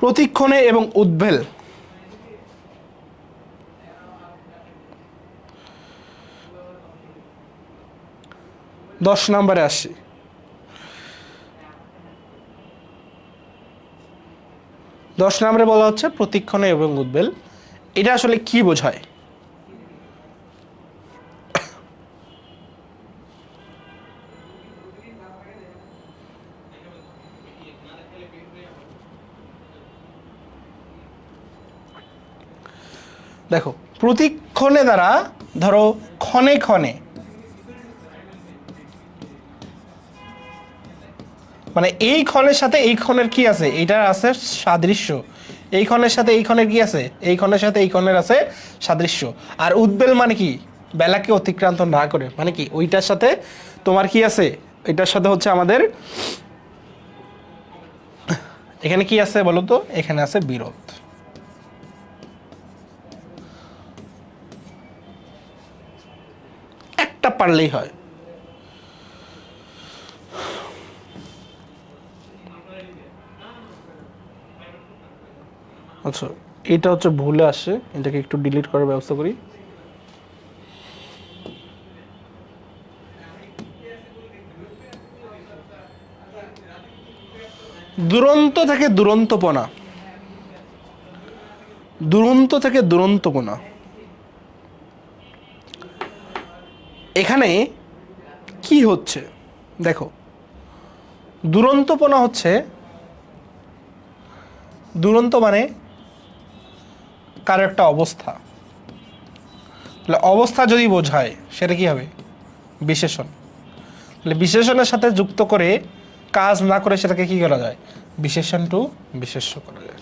প্রতিক্ষণে এবং উদ্বেল। 10 নম্বরে আসি। 10 নম্বরে বলা হচ্ছে প্রতিক্ষণে এবং উদ্বেল। এটা আসলে কি বোঝায়? দেখো, প্রতিক্ষণে দ্বারা ধরো ক্ষণে ক্ষণে, মানে এই ক্ষণের সাথে এই ক্ষণের কি আছে? এইটার আছে সাদৃশ্য। এই ক্ষণের সাথে এই ক্ষণের কি আছে? এই ক্ষণের সাথে এই ক্ষণের আছে সাদৃশ্য। আর উদ্বেল মানে কি? বেলাকে অতিক্রান্ত না করে, মানে কি ওইটার সাথে তোমার কি আছে? এটার সাথে হচ্ছে আমাদের এখানে কি আছে বলো তো? এখানে আছে বিরোধ। একটা পারলেই হয়। আচ্ছা, এটা হচ্ছে ভুলে আসে, এটাকে একটু ডিলিট করার ব্যবস্থা করি। দুরন্ত থেকে দুরন্তপনা, এখানে কি হচ্ছে দেখো, দুরন্তপনা হচ্ছে, দুরন্ত মানে কারো একটা অবস্থা, তাহলে অবস্থা যদি বোঝায় সেটা কি হবে? বিশেষণ। তাহলে বিশেষণের সাথে যুক্ত করে কাজ না করে সেটাকে কি করা যায়? বিশেষণ টু বিশেষ্য করা যায়।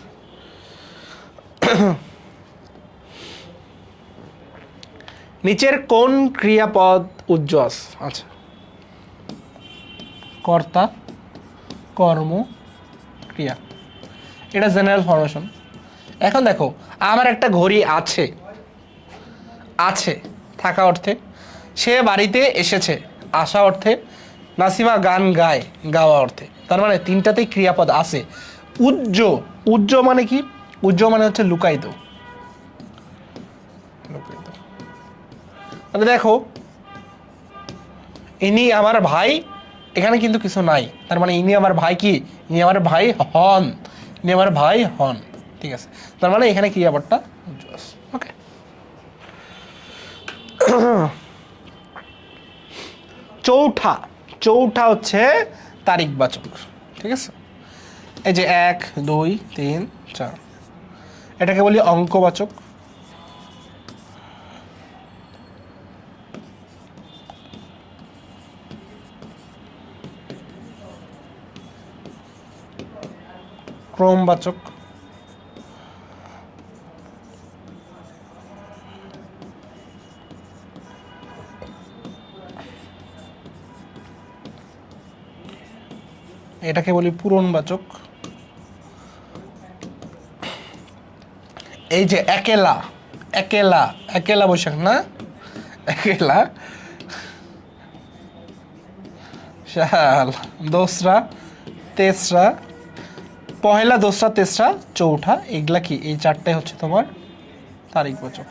নিচের কোন ক্রিয়াপদ উজ্জ্বল? আচ্ছা, কর্তা, কর্ম, ক্রিয়া, এটা জেনারেল ফরমেশন। এখন দেখো, আমার একটা ঘড়ি আছে, থাকা অর্থে, সে বাড়িতে এসেছে আসা অর্থে, নাসিমা গান গায় গাওয়া অর্থে। তার মানে তিনটাতেই ক্রিয়াপদ আছে। উজ্জ মানে কি? উজ্জ মানে হচ্ছে লুকায়িত। তাহলে দেখো, ইনি আমার ভাই, এখানে কিন্তু কিছু নাই, তার মানে ইনি আমার ভাই কি? ইনি আমার ভাই হন। ঠিক আছে, তার মানে এখানে ক্রিয়াপদটা উজ্জ্বল। ওকে, চৌঠা হচ্ছে তারিখবাচক। ঠিক আছে, এই যে 1 2 3 4, এটাকে বলি অঙ্কবাচক। ক্রমবাচক। এটাকে বলি পূরণবাচক। এই যে একেলা বৈশাখ না, একেলা শাল, দোসরা, তেসরা, পহেলা, দোসরা, তেসরা, চৌঠা, এগুলা কি? এই চারটাই হচ্ছে তোমার তারিখবাচক।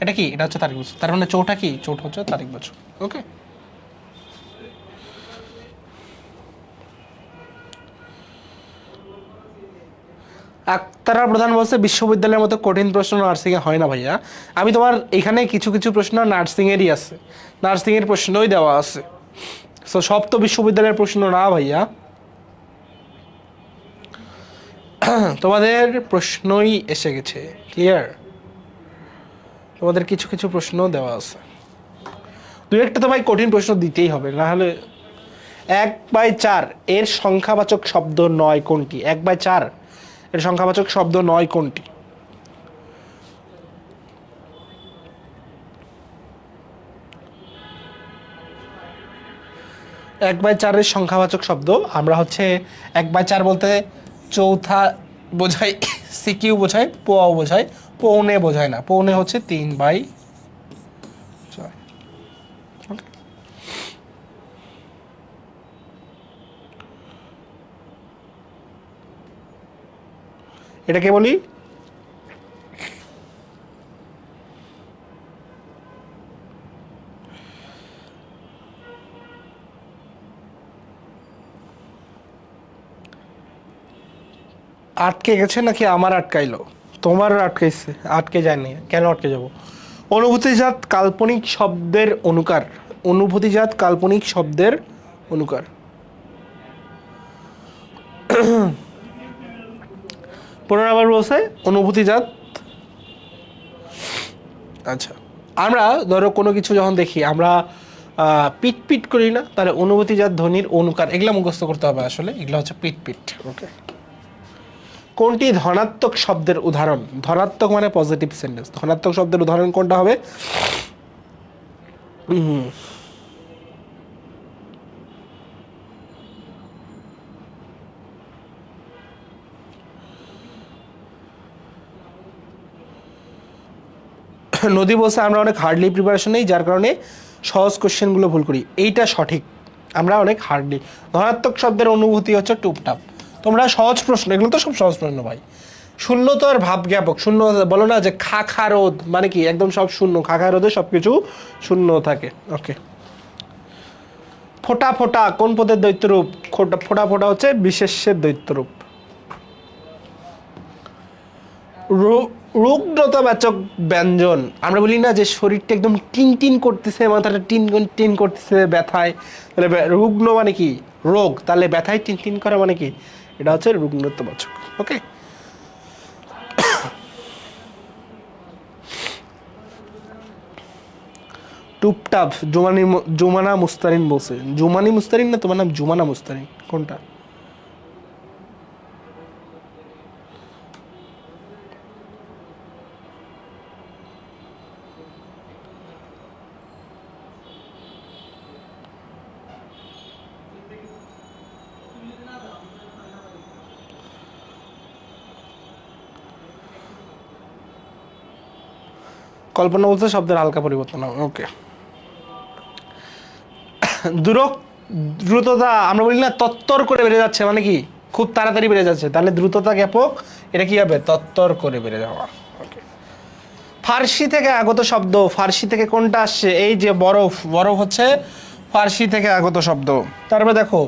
এটা কি? এটা হচ্ছে তারিখবাচক। তার মানে চৌঠা কি? চৌঠা হচ্ছে তারিখবাচক। ওকে, আক্তারা প্রধান বলছে বিশ্ববিদ্যালয়ের মতো কঠিন প্রশ্ন নার্সিংয়ে হয় না ভাইয়া। আমি তোমার এখানে কিছু কিছু প্রশ্ন নার্সিংয়েরই আছে, নার্সিংয়ের প্রশ্নই দেওয়া আছে। সো সব তো বিশ্ববিদ্যালয়ের প্রশ্ন না ভাইয়া, তোমাদের প্রশ্নই এসে গেছে। ক্লিয়ার? তোমাদের কিছু কিছু প্রশ্ন দেওয়া আছে, দু একটা তো ভাই কঠিন প্রশ্ন দিতেই হবে, না হলে 1/4 এর সংখ্যাবাচক শব্দ নয় কোনটি? 1/4 এর সংখ্যাবাচক শব্দ নয় কোনটি? এক বাই চারের সংখ্যাবাচক শব্দ আমরা হচ্ছে 1/4 বলতে চৌথা বোঝাই, সিকিউ বোঝায়, পোয়াও বোঝায়, পৌনে বোঝায় না। পৌনে হচ্ছে 3/4। এটাকে বলি আটকে গেছে নাকি আমার আটকাইলো? তোমার আটকাইছে? আটকে যায়নি, কেন আটকে যাব? অনুভূতিজাত কাল্পনিক শব্দের অনুকার, অনুভূতিজাত কাল্পনিক শব্দের অনুকার। পুনরাবার বলছে অনুভূতিজাত। আচ্ছা, আমরা ধরো কোনো কিছু যখন দেখি আমরা পিট পিট করি না, তাহলে অনুভূতিজাত ধ্বনির অনুকার, এগুলো মুখস্থ করতে হবে আসলে, এগুলো হচ্ছে পিট পিট। ওকে, কোনটি ধনাত্মক শব্দের উদাহরণ? ধনাত্মক মানে পজিটিভ সেন্টেন্স, ধনাত্মক শব্দের উদাহরণ কোনটা হবে? নদী বলছে আমরা অনেক হার্ডলি প্রিপারেশন নেই, যার কারণে সহজ কোশ্চেনগুলো ভুল করি। এইটা সঠিক, আমরা অনেক হার্ডলি। ধনাত্মক শব্দের অনুভূতি হচ্ছে টুপটাপ। তোমরা সহজ প্রশ্ন, এগুলো তো সব সহজ প্রশ্ন ভাই। শূন্য তো আর ভাব জ্ঞাপক, শূন্য বলো না যে খা খা রোদ মানে কি, একদম সব শূন্য, খা খা রোদে সব কিছু শূন্য থাকে। ওকে, ফোটা ফোটা কোন পদের দ্বৈতরূপ? ফোটা ফোটা হচ্ছে বিশেষ্যের দ্বৈতরূপ। রুগ্নতাবাচক ব্যঞ্জন, আমরা বলি না যে শরীরটা একদম টিন টিন করতেছে, মাথাটা টিন টিন করতেছে ব্যথায়, তাহলে রুগ্ন মানে কি? রোগ, তাহলে ব্যথায় টিন টিন করা মানে কি? এটা হচ্ছে রুগ্নতাবাচক। ওকে, টুপটাপ জুমানা মুস্তারিন বলছে। জুমানি মুস্তারিন না তোমার নাম জুমানা মুস্তারিন, কোনটা? কল্পনা বলছে শব্দের হালকা পরিবর্তন হবে। ওকে, দ্রুততা, আমরা বলি না তত্তর করে বেড়ে যাচ্ছে মানে কি? খুব তাড়াতাড়ি বেড়ে যাচ্ছে, তাহলে দ্রুততা জ্ঞাপক, এটা কি হবে? তত্তর করে বেড়ে যাওয়া। ওকে, ফার্সি থেকে আগত শব্দ, ফার্সি থেকে কোনটা আসছে? এই যে বরফ, বরফ হচ্ছে ফার্সি থেকে আগত শব্দ। তারপরে দেখো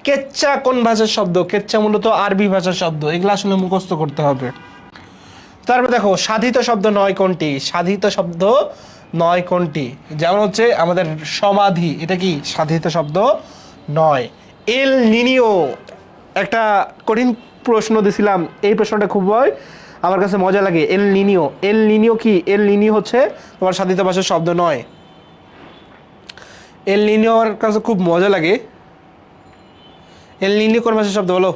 কেচ্চা কোন ভাষার শব্দ? কেচ্চা মূলত আরবি ভাষার শব্দ, এগুলো আসলে মুখস্থ করতে হবে। তারপরে দেখো সাধিত শব্দ নয় কোনটি? সাধিত শব্দ নয় কোনটি? যেমন হচ্ছে আমাদের সমাধি, এটা কি সাধিত শব্দ নয়। এল নিনিও, একটা কঠিন প্রশ্ন দিছিলাম, এই প্রশ্নটা খুব আমার কাছে মজা লাগে। এল নিনিও, এল নিনিও কি? এল নিনিও হচ্ছে তোমার সাধিত ভাষার শব্দ নয়। এল নিনিও আমার কাছে খুব মজা লাগে। এল নিনিও কোন ভাষার শব্দ বলো?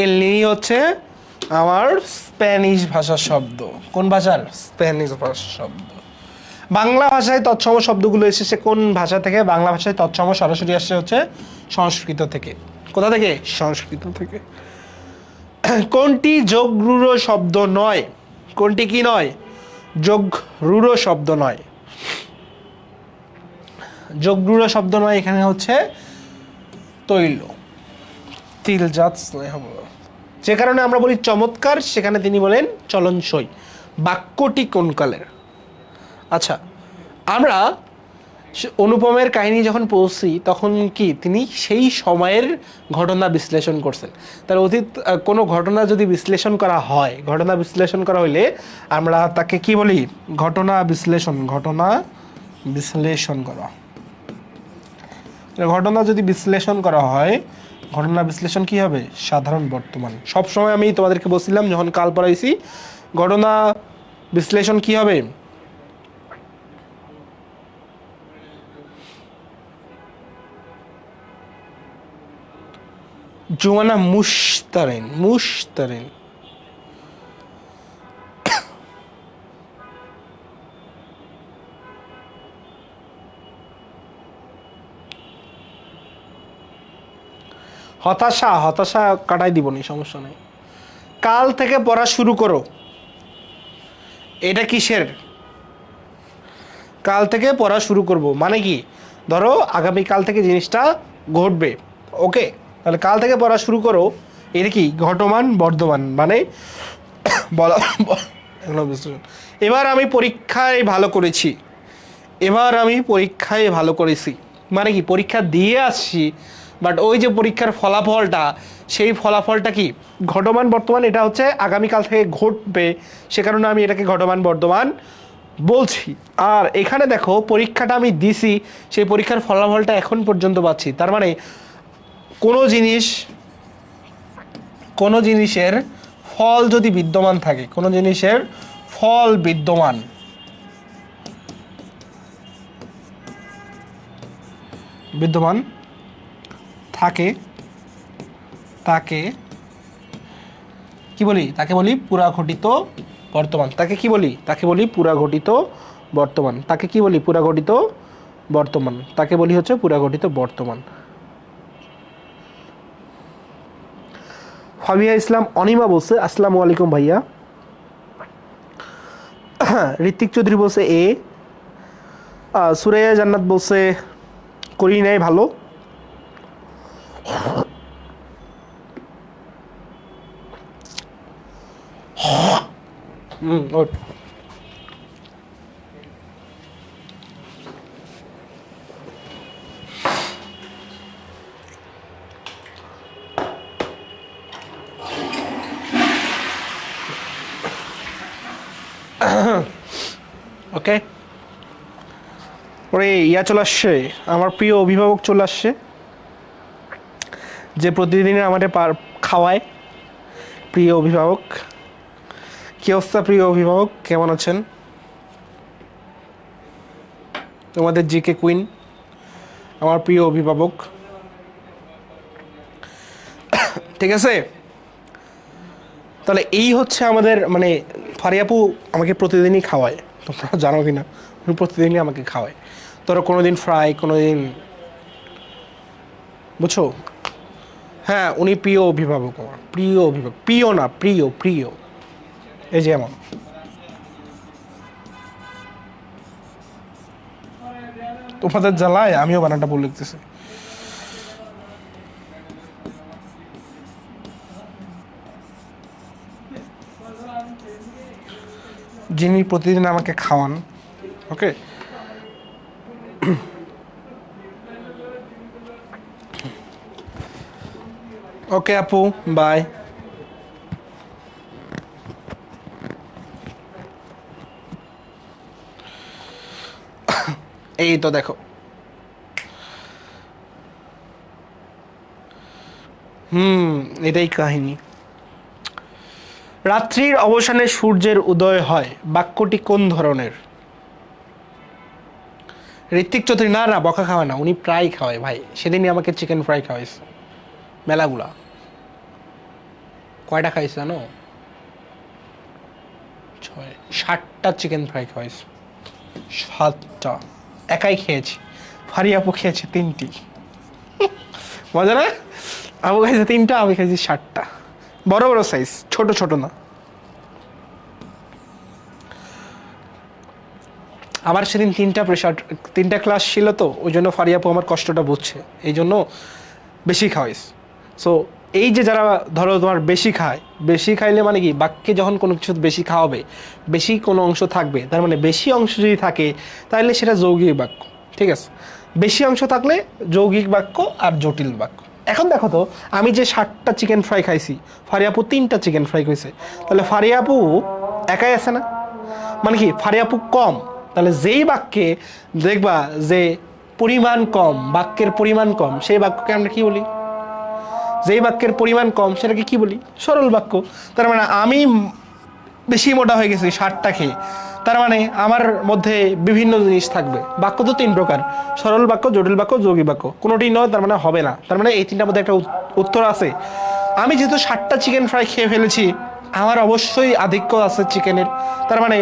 এল নিনিও হচ্ছে আমার স্প্যানিশ ভাষার শব্দ। কোন ভাষার? স্প্যানিশ ভাষার শব্দ। বাংলা ভাষায় তৎসম শব্দগুলো এসেছে কোন ভাষা থেকে? বাংলা ভাষায় তৎসম সরাসরি আসছে হচ্ছে সংস্কৃত থেকে। কোথা থেকে? সংস্কৃত থেকে। কোনটি যোগরূঢ় শব্দ নয়? কোনটি কি নয়? যোগরূঢ় শব্দ নয়। যোগরূঢ় শব্দ নয় এখানে হচ্ছে তৈল, তিলজাত স্নেহ। যে কারণে আমরা বলি চমৎকার, সেখানে তিনি বলেন চলনসই। বাক্যটি কোন কালের? আচ্ছা, আমরা অনুপমের কাহিনী যখন পড়ছি তখন কি তিনি সেই সময়ের ঘটনা বিশ্লেষণ করছেন। তার অতীত কোনো ঘটনা যদি বিশ্লেষণ করা হয়, ঘটনা বিশ্লেষণ করা হইলে আমরা তাকে কি বলি? ঘটনা বিশ্লেষণ করা। ঘটনা যদি বিশ্লেষণ করা হয়, ঘটনা বিশ্লেষণ কি হবে? সাধারণ বর্তমান। সব সময় আমি তোমাদেরকে বলছিলাম যখন কাল পড়াইছি, ঘটনা বিশ্লেষণ কি হবে? জুমানা মুশতারিন। হতাশা কাটাই দিবনি, সমস্যা নেই। কাল থেকে পড়া শুরু করো, এটা কিসের? কাল থেকে পড়া শুরু করব মানে কি? ধরো আগামী কাল থেকে জিনিসটা ঘটবে, ওকে? তাহলে কাল থেকে পড়া শুরু করো, এটা কি? ঘটমান বর্তমান মানে বলা। এবার আমি পরীক্ষায় ভালো করেছি মানে কি? পরীক্ষা দিয়ে আসছি, বাট ওই যে পরীক্ষার ফলাফলটা, সেই ফলাফলটা কি? ঘটমান বর্তমান। এটা হচ্ছে আগামীকাল থেকে ঘটবে, সে কারণে আমি এটাকে ঘটমান বর্তমান বলছি। আর এখানে দেখো পরীক্ষাটা আমি দিছি, সেই পরীক্ষার ফলাফলটা এখন পর্যন্ত পাচ্ছি। তার মানে কোনো জিনিসের ফল যদি বিদ্যমান থাকে, কোনো জিনিসের ফল বিদ্যমান থাকে, তাকে কি বলি? তাকে বলি পুরাঘটিত বর্তমান। তাকে কি বলি? তাকে বলি পুরাঘটিত বর্তমান। তাকে কি বলি? পুরাঘটিত বর্তমান। তাকে বলি হচ্ছে পুরাঘটিত বর্তমান। ফাবিয়া ইসলাম অনিমা বলছে আসসালামু আলাইকুম ভাইয়া। ঋত্বিক চৌধুরী বলছে এ। সুরাইয়া জান্নাত বলছে করি নাই ভালো। ওঠ। ওকে, ওরে ইয়া চলে আসছে, আমার প্রিয় অভিভাবক চলে আসছে, যে প্রতিদিন আমাদের খাওয়ায়। প্রিয় অভিভাবক, কি অবস্থা প্রিয় অভিভাবক? কেমন আছেন? তোমাদের জিকে কুইন, আমার প্রিয় অভিভাবক। ঠিক আছে, তাহলে এই হচ্ছে আমাদের মানে ফারিয়াপু আমাকে প্রতিদিনই খাওয়ায়, তোমরা জানো কি না? উনি প্রতিদিনই আমাকে খাওয়ায়। ধরো কোনো দিন ফ্রাই, কোনো দিন, বুঝছো? হ্যাঁ, উনি প্রিয় অভিভাবক আমার, প্রিয় অভিভাবক। প্রিয় না, প্রিয় প্রিয়। এই যে এমন তোমাদের জ্বালায় আমিও বানানটা ভুল লিখতেছি। যিনি প্রতিদিন আমাকে খাওয়ান, ওকে? ওকে আপু, বাই। এই তো দেখো, এটাই কাহিনী। রাত্রির অবসানে সূর্যের উদয় হয়, বাক্যটি কোন ধরনের? ঋত্বিক চৌধুরী না বকা খাওয়ায় না, উনি প্রায় খাওয়ায় ভাই। সেদিনই আমাকে চিকেন ফ্রাই খাওয়াইছে মেলাগুলা। কয়টা খাইছে জানো? 7টা চিকেন ফ্রাই খাওয়াইছে। 7টা একাই খেয়েছি, ফারি আপু খেয়েছে 3টি। মজা না? আপু খাইছে 3টা, আমি খাইছি 7টা। বড় বড় সাইজ, ছোট ছোট না। আমার সেদিন 3টা ক্লাস ছিল, তো ওই জন্য ফারিয়াপু আমার কষ্টটা বুঝছে, এই জন্য বেশি খাওয়াইস। সো এই যে যারা ধরো তোমার বেশি খাইলে মানে কি, বাক্যে যখন কোনো কিছু বেশি খাওয়াবে, বেশি কোনো অংশ থাকবে, তার মানে বেশি অংশ যদি থাকে তাহলে সেটা যৌগিক বাক্য। ঠিক আছে, বেশি অংশ থাকলে যৌগিক বাক্য আর জটিল বাক্য। এখন দেখো তো, আমি যে 60টা চিকেন ফ্রাই খাইছি, ফারিয়াপু 3টা চিকেন ফ্রাই খাইছে, তাহলে ফারিয়াপু একাই আছে না? মানে কি ফারিয়াপু কম, তাহলে যেই বাক্যে দেখবা যে পরিমাণ কম, বাক্যের পরিমাণ কম, সেই বাক্যকে আমরা কি বলি? যেই বাক্যের পরিমাণ কম সেটাকে কি বলি? সরল বাক্য। তার মানে আমি বেশি মোটা হয়ে গেছি 60টা খেয়ে, তার মানে আমার মধ্যে বিভিন্ন জিনিস থাকবে। বাক্য তো 3 প্রকার, সরল বাক্য, জটিল বাক্য, যৌগিক বাক্য। কোনোটি নয়, তার মানে হবে না। তার মানে এই 3টার মধ্যে একটা উত্তর আছে। আমি যেহেতু 60টা চিকেন ফ্রাই খেয়ে ফেলেছি, আমার অবশ্যই আধিক্য আছে চিকেনের। তার মানে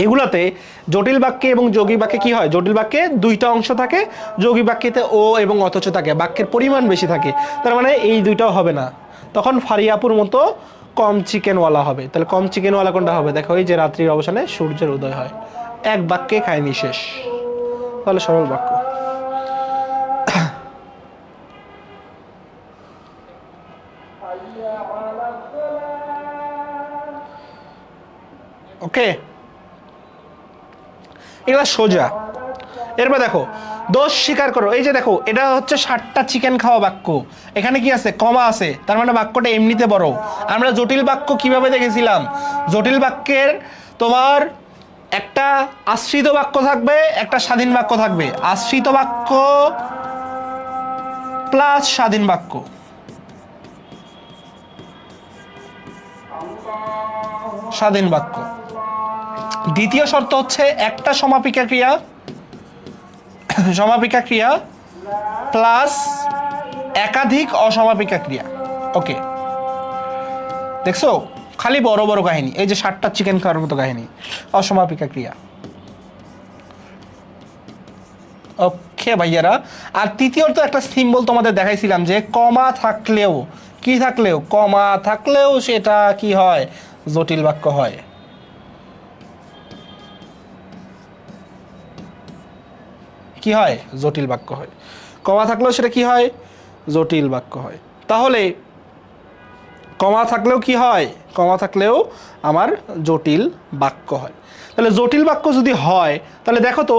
এগুলাতে জটিল বাক্যে এবং যৌগিক বাক্যে কি হয়? জটিল বাক্যে 2টা অংশ থাকে, যৌগিক বাক্যেতে ও এবং অথচ থাকে, বাক্যের পরিমাণ বেশি থাকে। তার মানে এই 2টাও হবে না, তখন ফারিয়াপুর মতো কম চিকেনওয়ালা হবে। তাহলে কম চিকেনওয়ালা কোনটা হবে? দেখো, এই যে রাত্রির অবসানে সূর্যের উদয় হয়, এক বাক্যে খায়নি শেষ, তাহলে সরল বাক্য। ওকে, এগুলা সোজা। এরপর দেখো, দোষ স্বীকার করো। এই যে দেখো, এটা হচ্ছে 60টা চিকেন খাওয়া বাক্য, এখানে কি আছে? কমা আছে, তার মানে বাক্যটা এমনিতে বড়। আমরা জটিল বাক্য কিভাবে দেখেছিলাম? জটিল বাক্যের তোমার একটা আশ্রিত বাক্য থাকবে, একটা স্বাধীন বাক্য থাকবে। আশ্রিত বাক্য প্লাস স্বাধীন বাক্য। স্বাধীন বাক্য। দ্বিতীয় শর্ত হচ্ছে একটা সমাপিকা ক্রিয়া, সমাপিকা ক্রিয়া প্লাস একাধিক অসমাপিকা ক্রিয়া। ওকে, দেখছো খালি বড় বড় কাহিনী, এই যে 60টা চিকেন খাওয়ার মতো কাহিনী, অসমাপিকা ক্রিয়া। ওকে ভাইয়ারা, আর তৃতীয়ত একটা সিম্বল তোমাদের দেখাইছিলাম যে কমা থাকলেও, কি থাকলেও, কমা থাকলেও সেটা কি হয়? জটিল বাক্য হয়। কি হয়? জটিল বাক্য হয়। কমা থাকলেও সেটা কি হয়? জটিল বাক্য হয়। তাহলে কমা থাকলেও কি হয়? কমা থাকলেও আমার জটিল বাক্য হয়। তাহলে জটিল বাক্য যদি হয়, তাহলে দেখো তো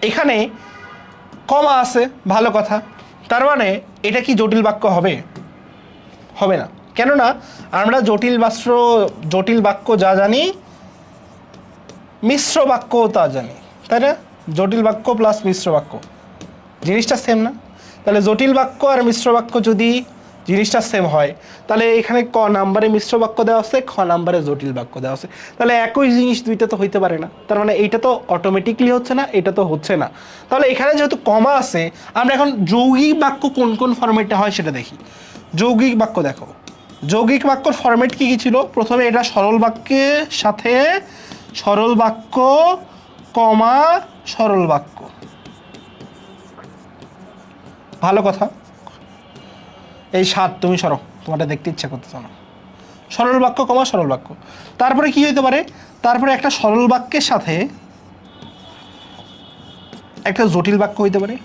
এখানে কমা আছে, ভালো কথা। তার মানে এটা কি জটিল বাক্য হবে? হবে না। কেননা আমরা জটিল বাক্য যা জানি, মিশ্র বাক্য তা জানি, তাই না? জটিল বাক্য প্লাস মিশ্র বাক্য জিনিসটা সেম না? তাহলে জটিল বাক্য আর মিশ্র বাক্য যদি জিনিসটা সেম হয়, তাহলে এখানে ক নাম্বারে মিশ্র বাক্য দেওয়া আছে, খ নাম্বারে জটিল বাক্য দেওয়া আছে, তাহলে একই জিনিস দুইটা তো হইতে পারে না। তার মানে এইটা তো অটোমেটিকলি হচ্ছে না, এটা তো হচ্ছে না। তাহলে এখানে যেহেতু কমা আছে, আমরা এখন যৌগিক বাক্য কোন কোন ফরম্যাটে হয় সেটা দেখি। যৌগিক বাক্য দেখো, যৌগিক বাক্যর ফরম্যাট কি কি ছিল? প্রথমে এটা সরল বাক্যের সাথে সরল বাক্য, কমা সরল বাক্য। ভালো কথা, এই 7 তুমি সরো, তোমারটা দেখতে ইচ্ছা করতেছ না। সরল বাক্য, কমা সরল বাক্য। তারপরে কি হইতে পারে? তারপরে একটা সরল বাক্যের সাথে একটা জটিল বাক্য হইতে পারে।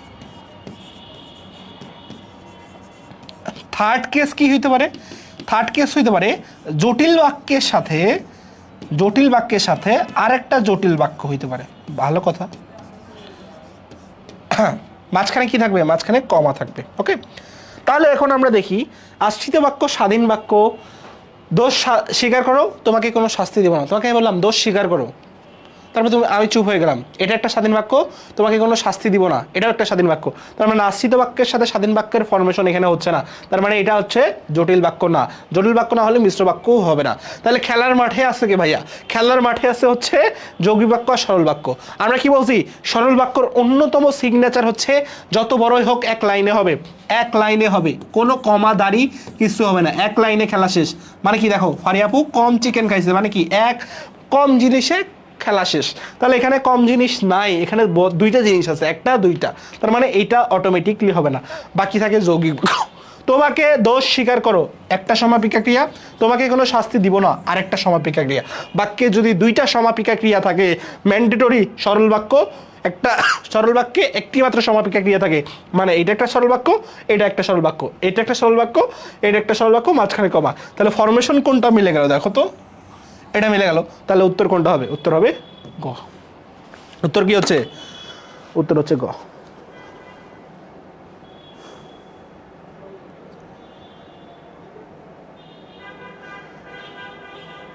থার্ড কেস কি হইতে পারে? থার্ড কেস হইতে পারে জটিল বাক্যের সাথে আরেকটা জটিল বাক্য হইতে পারে। ভালো কথা। মাঝখানে কি থাকবে? মাঝখানে কমা থাকবে। ওকে, তাহলে এখন আমরা দেখি আশ্রিত বাক্য, স্বাধীন বাক্য। দোষ স্বীকার করো, তোমাকে কোনো শাস্তি দেবো না। তোমাকে আমি বললাম দোষ স্বীকার করো, তারপর আমি চুপ হয়ে গেলাম, এটা একটা স্বাধীন বাক্য, তোমাকে কোনো শাস্তি দিব না, এটাও একটা স্বাধীন বাক্য। তার মানে আশ্রিত বাক্যের সাথে স্বাধীন বাক্যের ফরমেশন এখানে হচ্ছে না, তার মানে এটা হচ্ছে জটিল বাক্য না। জটিল বাক্য না হলে মিশ্র বাক্যও হবে না। তাহলে খেলার মাঠে আছে কি ভাইয়া? খেলার মাঠে আছে হচ্ছে যৌগিক বাক্য আর সরল বাক্য। আমরা কি বলছি? সরল বাক্যর অন্যতম সিগনেচার হচ্ছে যত বড়ই হোক এক লাইনে হবে, এক লাইনে হবে, কোনো কমা দাড়ি কিছু হবে না, এক লাইনে খেলা শেষ। মানে কি দেখো, ফারিয়াপু কম চিকেন খাইছে, মানে কি এক কম জিনিসে খেলা শেষ। তাহলে এখানে কম জিনিস নাই, এখানে 2টা জিনিস আছে, একটা 2টা, তার মানে এইটা অটোমেটিকলি হবে না, বাকি থাকে যৌগিক। তোমাকে দোষ স্বীকার করো, একটা সমাপিকা ক্রিয়া, তোমাকে কোনো শাস্তি দিব না, আরেকটা সমাপিকা ক্রিয়া। বাক্যে যদি 2টা সমাপিকা ক্রিয়া থাকে, ম্যান্ডেটরি সরল বাক্য, একটা সরল বাক্যে একটি মাত্র সমাপিকা ক্রিয়া থাকে, মানে এটা একটা সরল বাক্য, এটা একটা সরল বাক্য, এটা একটা সরল বাক্য, এটা একটা সরল বাক্য, মাঝখানে কমা। তাহলে ফরমেশন কোনটা মিলে গেল? দেখো তো, এটা মিলে গেল। তাহলে উত্তর কোনটা হবে? উত্তর হবে গ। উত্তর কি হচ্ছে? উত্তর হচ্ছে গ।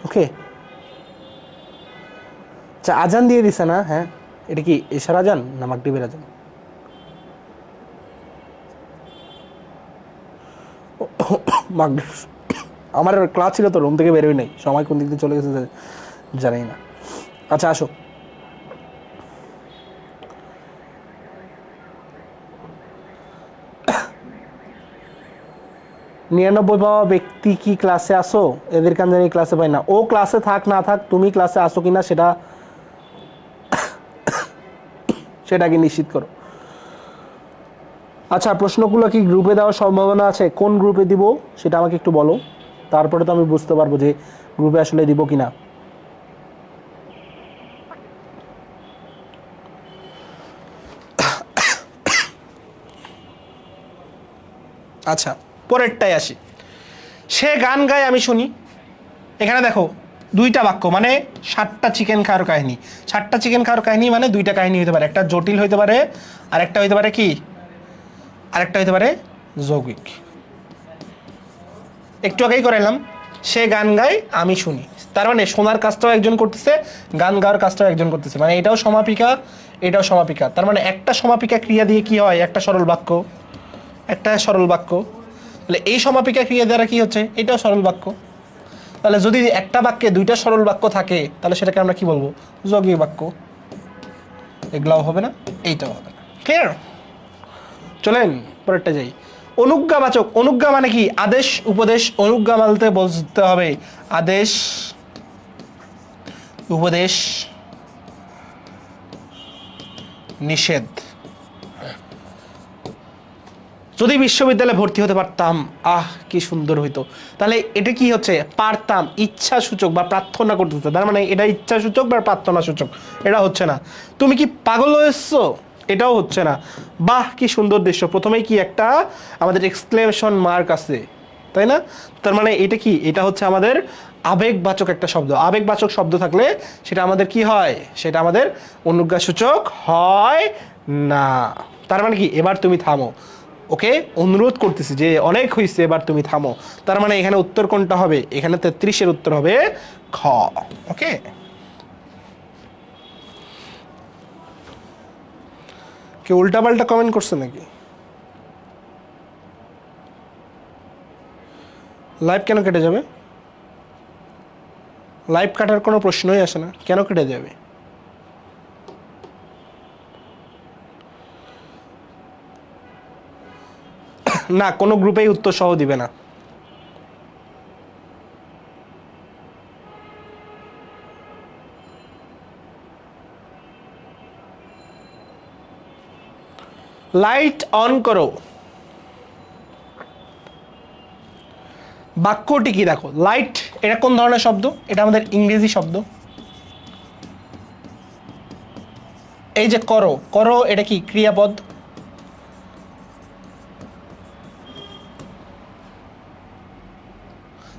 ওকে, আচ্ছা আজান দিয়ে দিছে না? হ্যাঁ, এটা কি এশার আজান না মাগরিবের আজান? মাগরিব। আমার ক্লাস ছিল তো, রুম থেকে বেরোই নাই, সময় কোন দিক দিয়ে চলে গেছে জানি না। আচ্ছা আসো, নিরানব্বই পাওয়া ব্যক্তি কি ক্লাসে আসো? এদের কান জানি ক্লাসে পাই না। ও ক্লাসে থাক না থাক, তুমি ক্লাসে আসো কিনা সেটাকে নিশ্চিত করো। আচ্ছা, প্রশ্নগুলো কি গ্রুপে দেওয়ার সম্ভাবনা আছে? কোন গ্রুপে দিব সেটা আমাকে একটু বলো, তারপরে তো আমি বুঝতে পারবো যে গ্রুপে আসলে দিব কিনা। আচ্ছা, পরেরটাই আসি। সে গান গায় আমি শুনি। এখানে দেখো দুইটা বাক্য, মানে 7টা চিকেন খাওয়ার কাহিনী। 7টা চিকেন খাওয়ার কাহিনী মানে দুইটা কাহিনী হতে পারে, একটা জটিল হইতে পারে, আর একটা হইতে পারে কি, আরেকটা হইতে পারে যৌগিক। একটু আগেই করাইলাম, সে গান গায় আমি শুনি। তার মানে শোনার কাজটাও একজন করতেছে, গান গাওয়ার কাজটাও একজন করতেছে, মানে এটাও সমাপিকা, এটাও সমাপিকা। তার মানে একটা সমাপিকা ক্রিয়া দিয়ে কি হয়? একটা সরল বাক্য, একটা সরল বাক্য। তাহলে এই সমাপিকা ক্রিয়া দ্বারা কি হচ্ছে? এটাও সরল বাক্য। তাহলে যদি একটা বাক্যে দুইটা সরল বাক্য থাকে, তাহলে সেটাকে আমরা কি বলবো? যৌগিক বাক্য। এগুলাও হবে না, এইটাও হবে না। ক্লিয়ার? চলেন পরেরটা যাই। অনুজ্ঞাবাচক, অনুজ্ঞা মানে কি? আদেশ উপদেশ। অনুজ্ঞা বলতে বুঝতে হবে আদেশ উপদেশ নিষেধ। যদি বিশ্ববিদ্যালয়ে ভর্তি হতে পারতাম, আহ কি সুন্দর হইতো। তাহলে এটা কি হচ্ছে? পারতাম, ইচ্ছা সূচক বা প্রার্থনা করতে হতো। তার মানে এটা ইচ্ছা সূচক বা প্রার্থনা সূচক, এটা হচ্ছে না। তুমি কি পাগল হয়েছো? এটাও হচ্ছে না। বাহ কি সুন্দর দৃশ্য, প্রথমেই কি একটা আমাদের এক্সক্লেমেশন মার্ক আছে, তাই না? তার মানে এটা কি? এটা হচ্ছে আমাদের আবেগবাচক একটা শব্দ। আবেগবাচক শব্দ থাকলে সেটা আমাদের কি হয়? সেটা আমাদের অনুজ্ঞাসূচক হয় না। তার মানে কি? এবার তুমি থামো, ওকে অনুরোধ করতেছি যে অনেক হয়েছে, এবার তুমি থামো। তার মানে এখানে উত্তর কোনটা হবে? এখানে 33-এর উত্তর হবে খ। ওকে, কেউ উল্টাপাল্টা কমেন্ট করছে নাকি? লাইভ কেন কেটে যাবে? লাইভ কাটার কোনো প্রশ্নই আসে না, কেন কেটে যাবে? না, কোনো গ্রুপেই উত্তর সহ দিবে না। লাইট অন করো। বাক্যটি কি দেখো, লাইট এটা কোন ধরনের শব্দ? এটা আমাদের ইংরেজি শব্দ। এই যে করো, করো এটা কি? ক্রিয়াপদ।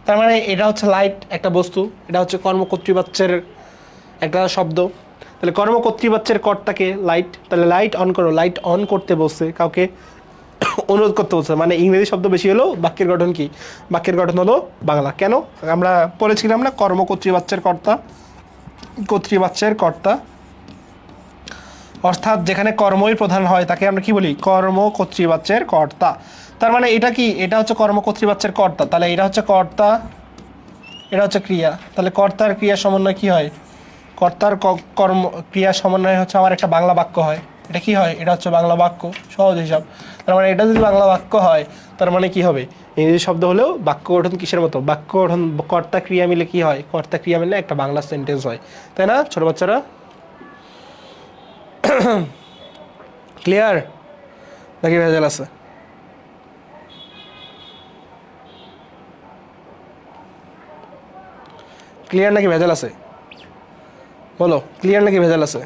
তার মানে এটা হচ্ছে লাইট একটা বস্তু, এটা হচ্ছে কর্মকর্তৃবাচ্যের একটা শব্দ। তাহলে কর্মকর্তৃবাচ্যের কর্তাকে লাইট। তাহলে লাইট অন করো, লাইট অন করতে বলছে কাউকে, অনুরোধ করতে বলছে, মানে ইংরেজি শব্দ বেশি হলো। বাক্যের গঠন কি? বাক্যের গঠন হলো বাংলা। কেন? আমরা পড়েছিলাম না, কর্মকর্তৃবাচ্যের কর্তা, কর্তৃবাচ্যের কর্তা, অর্থাৎ যেখানে কর্মই প্রধান হয় তাকে আমরা কি বলি? কর্মকর্তৃবাচ্যের কর্তা। তার মানে এটা কি? এটা হচ্ছে কর্মকর্তৃবাচ্যের কর্তা। তাহলে এটা হচ্ছে কর্তা, এটা হচ্ছে ক্রিয়া। তাহলে কর্তার ক্রিয়া সমন্বয় কি হয়? কর্তার কর্ম ক্রিয়া সমন্বয় হচ্ছে আমার একটা বাংলা বাক্য হয়। এটা কি হয়? এটা হচ্ছে বাংলা বাক্য, সহজ হিসাব। তার মানে এটা যদি বাংলা বাক্য হয়, তার মানে কি হবে? ইংরেজি শব্দ হলেও বাক্য গঠন কিসের মতো? বাক্য গঠন কর্তা ক্রিয়া মিলে কি হয়? কর্তা ক্রিয়া মিলে একটা বাংলা সেন্টেন্স হয়, তাই না ছোট বাচ্চারা? ক্লিয়ার নাকি ভেজাল আছে? ক্লিয়ার নাকি ভেজাল আছে? বলো, ক্লিয়ার নাকি ভেজাল আছে?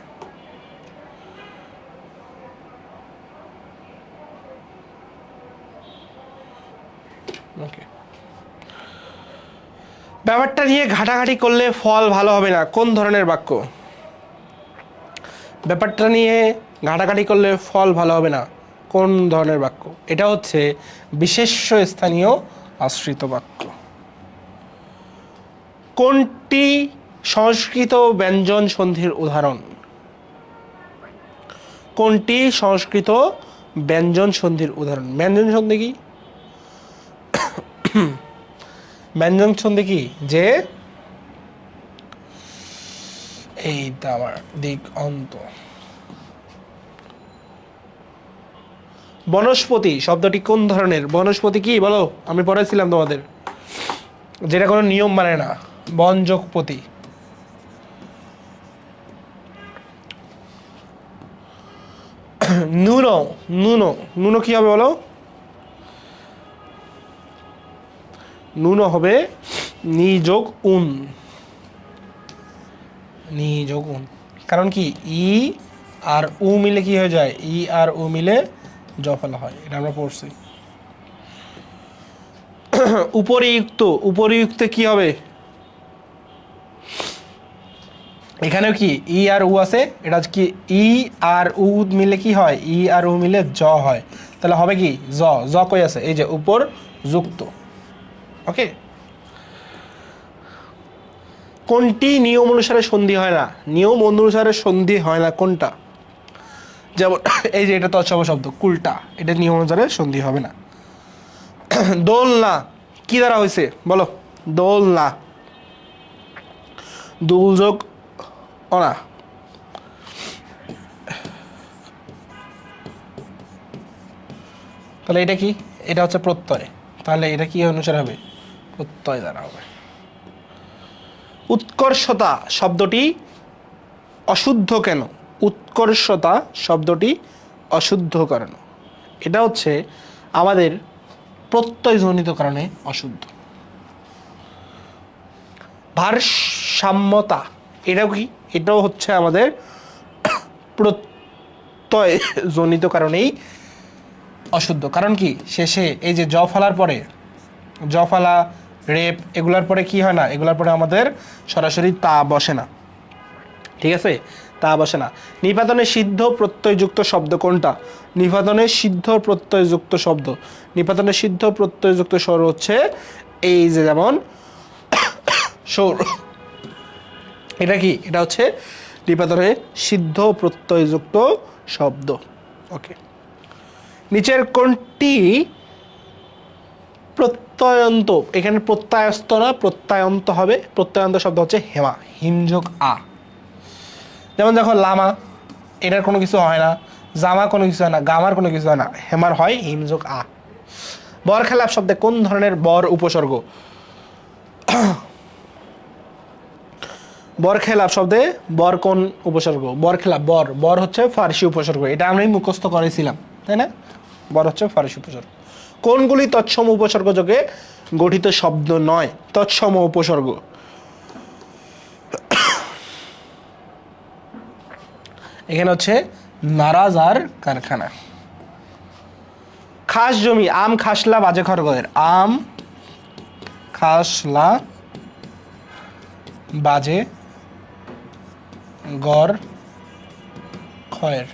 ওকে, ব্যাপারটা নিয়ে ঘাটাঘাটি করলে ফল ভালো হবে না। কোন ধরনের বাক্য? ব্যাপারটা নিয়ে ঘাটাঘাটি করলে ফল ভালো হবে না। কোন ধরনের বাক্য? এটা হচ্ছে বিশেষ্য স্থানীয় আশ্রিত বাক্য। কোনটি সংস্কৃত ব্যঞ্জন সন্ধির উদাহরণ? কোনটি সংস্কৃত ব্যঞ্জন সন্ধির উদাহরণ? ব্যঞ্জন সন্ধি কি? ব্যঞ্জন সন্ধি কি? যে এই আমার দিক অন্ত। বনস্পতি শব্দটি কোন ধরনের? বনস্পতি কি বলো? আমি পড়াইছিলাম তোমাদের, যেটা কোনো নিয়ম মানে না। বনযোগপতি। নুনো, নুনো, নুনো কি হবে বলো? নুনো হবে নি যোগ উন, নি যোগ উন। কারণ কি ই আর উ মিলে কি হয়ে যায়? ই আর উ মিলে জফলা হয়, এটা আমরা পড়ছি। উপরিউক্ত, উপরিউক্ত কি হবে? এখানেও কি ই আর উ আছে, এটা কি ই আর উ মিলে কি হয়? ই আর উ মিলে জ হয়, তাহলে হবে কি জ। জ কই আছে? এই যে উপর যুক্ত। ওকে। কোনটি নিয়ম অনুসারে সন্ধি হয় না? নিয়ম অনুসারে সন্ধি হয় না কোনটা? যেমন এই যে এটা তৎসম শব্দ কুলটা, এটা নিয়ম অনুসারে সন্ধি হবে না। দোলনা কি দ্বারা হয়েছে বলো? দোলনা, দুলযোগ অনা। তাহলে এটা কি? এটা হচ্ছে প্রত্যয়, তাহলে এটা কি অনুসারে হবে? প্রত্যয় দ্বারা হবে। উৎকর্ষতা শব্দটি অশুদ্ধ কেন? উৎকর্ষতা শব্দটি অশুদ্ধ কেন? এটা হচ্ছে আমাদের প্রত্যয়জনিত কারণে অশুদ্ধ। ভারসাম্যতা এটাও কি? এটাও হচ্ছে আমাদের প্রত্যয়জনিত কারণেই অশুদ্ধ। কারণ কি শেষে এই যে জ ফলার পরে, জ ফলা, রেপ, এগুলার পরে কি হয় না? এগুলার পরে আমাদের সরাসরি তা বসে না, ঠিক আছে? তা বসে না। নিপাতনে সিদ্ধ প্রত্যয়যুক্ত শব্দ কোনটা? নিপাতনে সিদ্ধ প্রত্যয়যুক্ত শব্দ, নিপাতনে সিদ্ধ প্রত্যয়যুক্ত স্বর হচ্ছে এই যে যেমন সৌর, এটা কি? এটা হচ্ছে নিপাতনে সিদ্ধ প্রত্যয়যুক্ত শব্দ। ওকে। নিচের কোনটি প্রত্যয়ন্ত? এখানে প্রত্যয়স্ত না, প্রত্যয়ন্ত হবে। প্রত্যয়ন্ত শব্দ হচ্ছে হেমা, হিমযোগ আ। যেমন দেখো লামা, এটার কোনো কিছু হয় না। জামা কোনো কিছু হয় না, গামার কোনো কিছু হয় না, হেমার হয় হিমযোগ আ। বরখেলাপ শব্দে কোন ধরনের বর উপসর্গ? বরখেলাপ শব্দে বর কোন উপসর্গ? বরখেলাপ, বর, বর হচ্ছে ফার্সি উপসর্গ, এটা আমি মুখস্থ করেছিলাম, তাই না? বর হচ্ছে ফার্সি উপসর্গ। কোনগুলি তৎসম উপসর্গ যোগে গঠিত শব্দ নয়? তৎসম উপসর্গ এখানে হচ্ছে নারাজ আর কারখানা। খাস জমি, আম খাসলা বাজে খরগয়ের। আম খাসলা বাজে গড় খয়ের,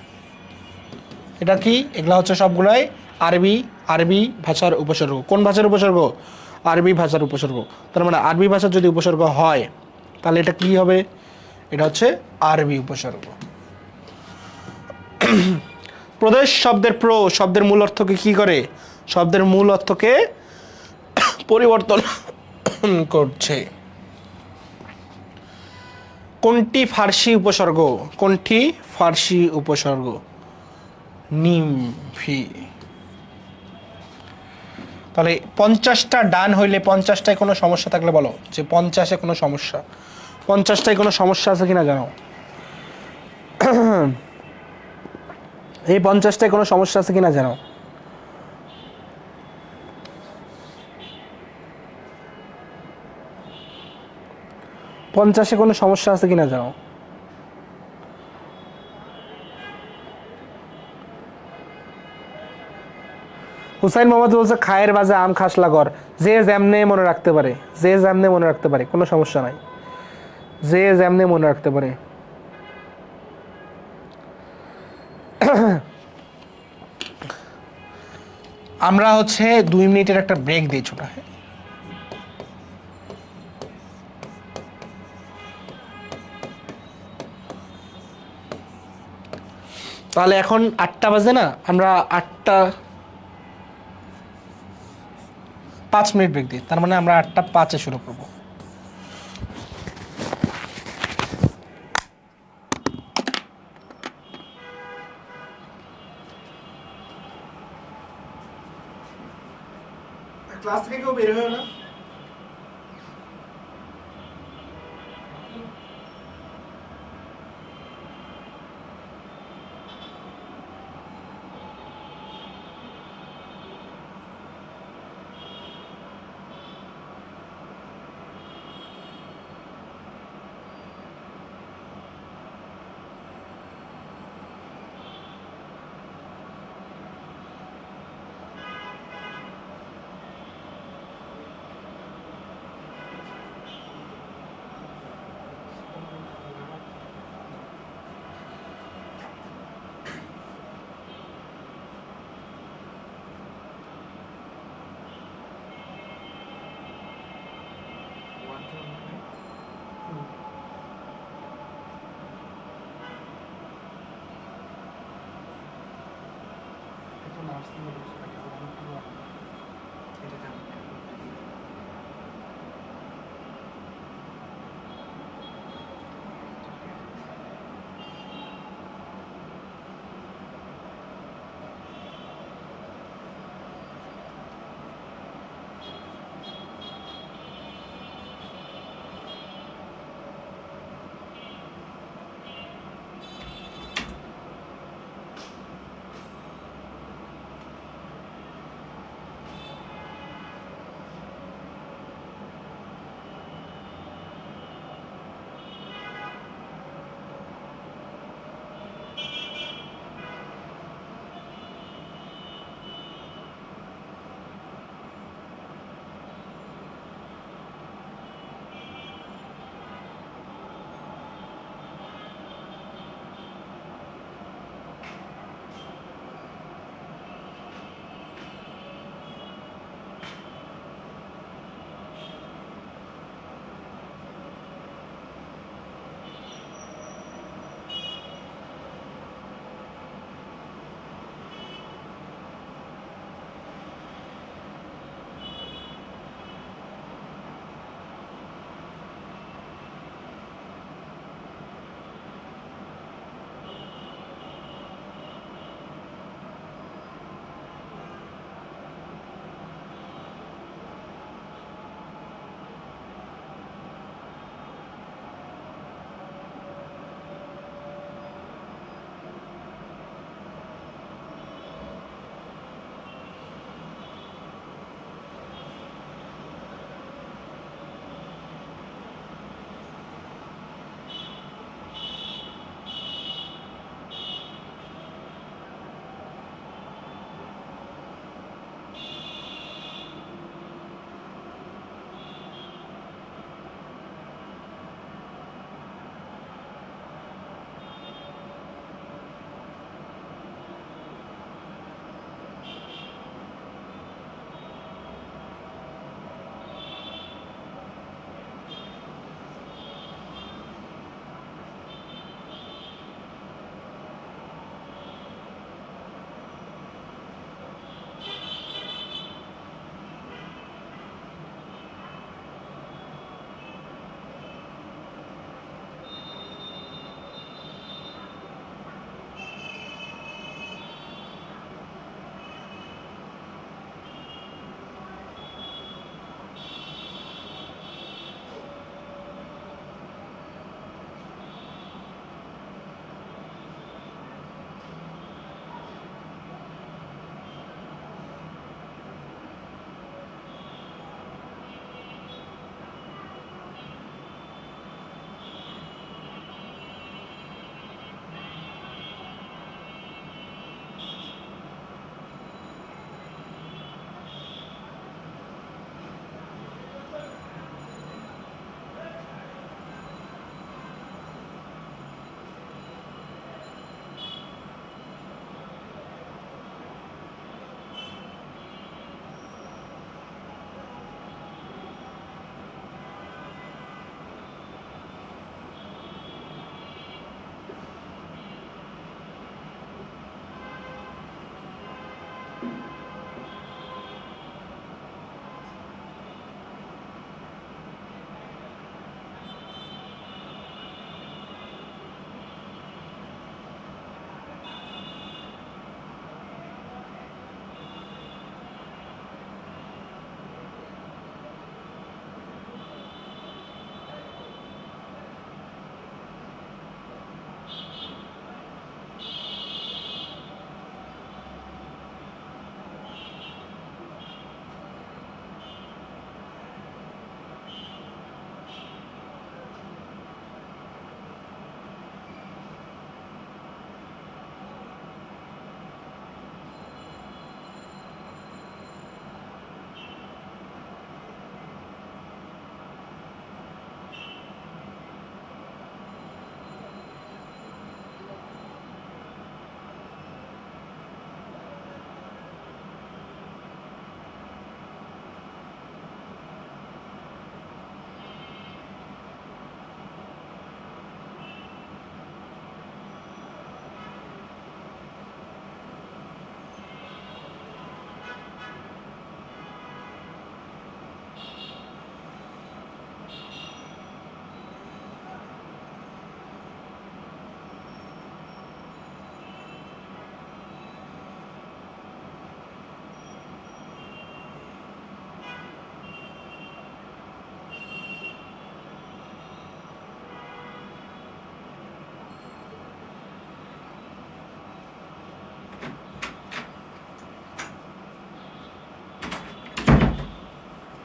এটা কি? এগুলা হচ্ছে সবগুলাই আরবি, আরবি ভাষার উপসর্গ। কোন ভাষার উপসর্গ? আরবি ভাষার উপসর্গ। তার মানে আরবি ভাষার যদি উপসর্গ হয় তাহলে এটা কি হবে? এটা হচ্ছে আরবি উপসর্গ। প্রদেশ শব্দের প্র শব্দের মূল অর্থকে কি করে? শব্দের মূল অর্থকে পরিবর্তন করছে। কোনটি ফার্সি উপসর্গ? কোনটি ফার্সি উপসর্গ? নিমফি। তাহলে 50টা ডান হইলে 50টায় কোনো সমস্যা থাকলে বলো যে 50-এ কোনো সমস্যা। 50টায় কোনো সমস্যা আছে কিনা জানো? এই 50টায় কোনো সমস্যা আছে কিনা জানো? পঞ্চাশে কোনো সমস্যা আছে কিনা জানো? হুসাইন মোহাম্মদ বলছে খায়ের বাজে আম খাসলা কর। যে যেমনে মনে রাখতে পারে, যে যেমনে মনে রাখতে পারে, কোনো সমস্যা নাই, যে যেমনে মনে রাখতে পারে। আমরা হচ্ছে 2 মিনিটের একটা ব্রেক দিই ছোট। তাহলে এখন 8টা বাজে না, আমরা 8টা 5 মিনিট ব্রেক দিই, তার মানে আমরা 8টা 5-এ শুরু করব। ক্লাস থেকে কেউ বের হয়ে না?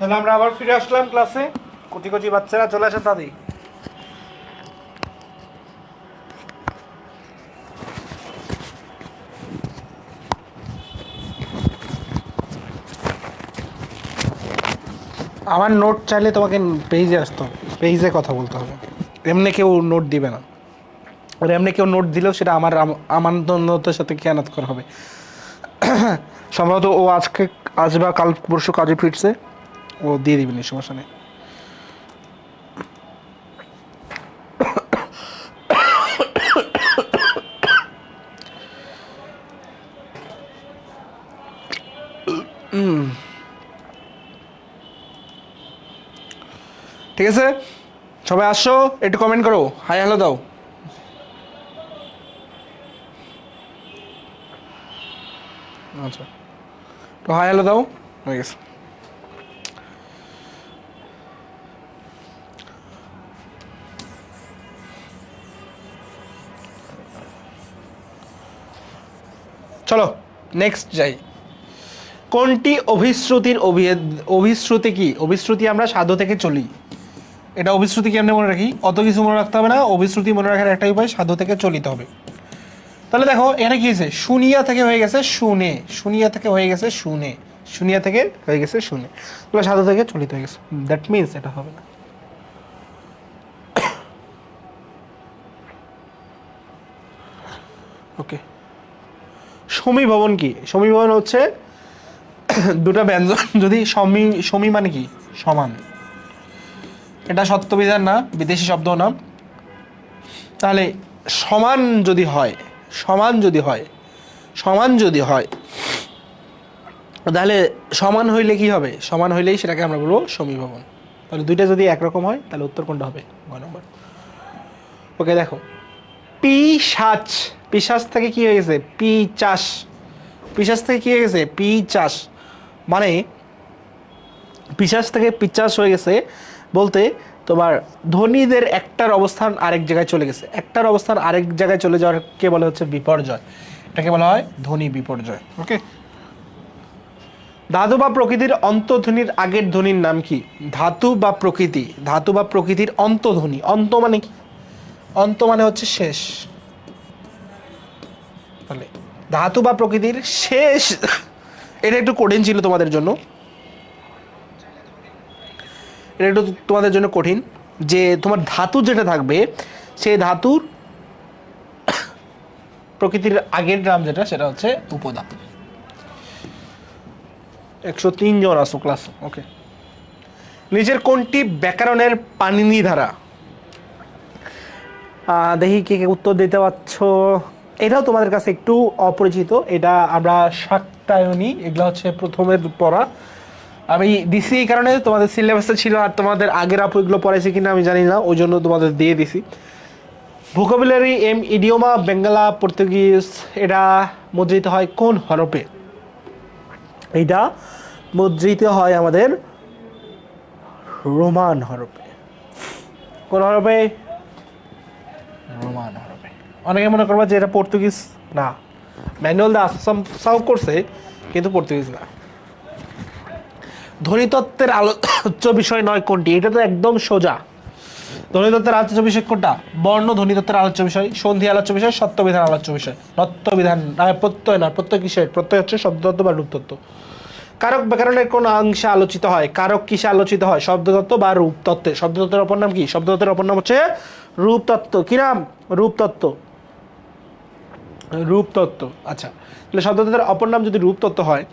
তাহলে আমরা আবার ফিরে আসলাম ক্লাসে। কচি কচি বাচ্চারা চলে আসে তাদের। আমার নোট চাইলে তোমাকে পেজে আসতে হবে, পেজে কথা বলতে হবে, এমনি কেউ নোট দিবে না। আর এমনি কেউ নোট দিলেও সেটা আমার আমানতের সাথে খেয়ানত করা হবে। সম্ভবত ও আজ বা কাল পরশু কাজে ফিরছে, ও দিয়ে দিবেন, সমস্যা নেই। ঠিক আছে, সবাই আসো, একটু কমেন্ট করো, হাই হ্যালো দাও। আচ্ছা, তো হাই হ্যালো দাও, হয়ে গেছে। চলো নেক্সট যাই। কোনটি অভিশ্রুতির অভিশ্রুতি কি? অভিশ্রুতি আমরা সাধু থেকে চলি। এটা অভিশ্রুতি কেমনে মনে রাখি? অত কিছু মনে রাখতে হবে না। অভিশ্রুতি মনে রাখার একটাই উপায়, সাধু থেকে চলিতে হবে। তাহলে দেখো এখানে কি হয়েছে, শুনিয়া থেকে হয়ে গেছে শুনে, শুনিয়া থেকে হয়ে গেছে শুনে, শুনিয়া থেকে হয়ে গেছে শুনে, তাহলে সাধু থেকে চলিত হয়ে গেছে। দ্যাট মিনস এটা হবে না। ওকে, সমীভবন কি? সমীভবন হচ্ছে দুটা ব্যঞ্জন যদি সমী মানে কি সমান, এটা সত্যবিধান না, বিদেশি শব্দ না। তাহলে সমান যদি হয়, সমান যদি হয়, সমান যদি হয়, তাহলে সমান হইলে কি হবে? সমান হইলেই সেটাকে আমরা বলবো সমীভবন। তাহলে দুইটা যদি একরকম হয় তাহলে উত্তর কোনটা হবে? গ নম্বর। ওকে দেখো, পিশাচ, পিশাচ থেকে কি হয়ে গেছে? পিচাস। পিশাচ থেকে কি হয়ে গেছে? পিচাস। মানে পিশাচ থেকে পিচাস হয়ে গেছে বলতে তোমার ধনীদের একটার অবস্থান আরেক জায়গায় চলে গেছে। একটার অবস্থান আরেক জায়গায় চলে যাওয়ার কে বলা হচ্ছে? বিপর্যয়। এটাকে বলা হয় ধ্বনি বিপর্যয়। ওকে, ধাতু বা প্রকৃতির অন্তধ্বনির আগের ধ্বনির নাম কি? ধাতু বা প্রকৃতি, ধাতু বা প্রকৃতির অন্তধ্বনি। অন্ত মানে কি? অন্ত মানে হচ্ছে শেষ। তাহলে ধাতু বা প্রকৃতির শেষ, এটা একটু কঠিন ছিল তোমাদের জন্য, এটা একটু তোমাদের জন্য কঠিন, যে তোমার ধাতু যেটা থাকবে সেই ধাতুর প্রকৃতির আগের নাম যেটা, সেটা হচ্ছে উপদা। 103 জন আসো ক্লাস। ওকে, নিচের কোনটি ব্যাকরণের পাণিনি ধারা? দেখি কে কে উত্তর দিতে পারছো। এটাও তোমাদের কাছে একটু অপরিচিত, এটা আমরা শাক্তায়নী, এগুলো হচ্ছে প্রথমের পড়া। আমি দিছি এই কারণে তোমাদের সিলেবাসে ছিল, আর তোমাদের আগের আপু এগুলো পড়াইছে কিনা আমি জানি না, ওই জন্য তোমাদের দিয়ে দিছি। ভোকাবুলারি এম ইডিওমা বাংলা পর্তুগিজ, এটা মুদ্রিত হয় কোন হরফে? এটা মুদ্রিত হয় আমাদের রোমান হরফে। কোন হরফে? রোমান হরফে। অনেকে মনে করবা যে এটা পর্তুগিজ না, ম্যানুয়াল দা আসাম সাউ করছে কিন্তু পর্তুগিজ না। ধ্বনিতত্ত্বের আলোচ্য বিষয় নয় কোনটি? এটা তো একদম সোজা। ধ্বনিতত্ত্বের আলোচ্য বিষয় কোনটা? বর্ণ ধ্বনিতত্ত্বের আলোচ্য বিষয়, সন্ধি আলোচ্য বিষয়, সত্যবিধান আলোচ্য বিষয়। নত্যবিধান প্রত্যয় না, প্রত্যয় কিসের? প্রত্যয় হচ্ছে শব্দতত্ত্ব বা রূপতত্ত্ব। কারক ব্যাকরণের কোন অংশে আলোচিত হয়? কারক কিসে আলোচিত হয়? শব্দতত্ত্ব বা রূপতত্ত্বে। শব্দতত্ত্বের অপর নাম কি? শব্দতত্ত্বের অপর নাম হচ্ছে রূপতত্ত্ব। কি নাম? রূপতত্ত্ব। রূপতত্ত্ব। আচ্ছা, তাহলে শব্দতত্ত্বের অপর নাম যদি রূপতত্ত্ব হয়,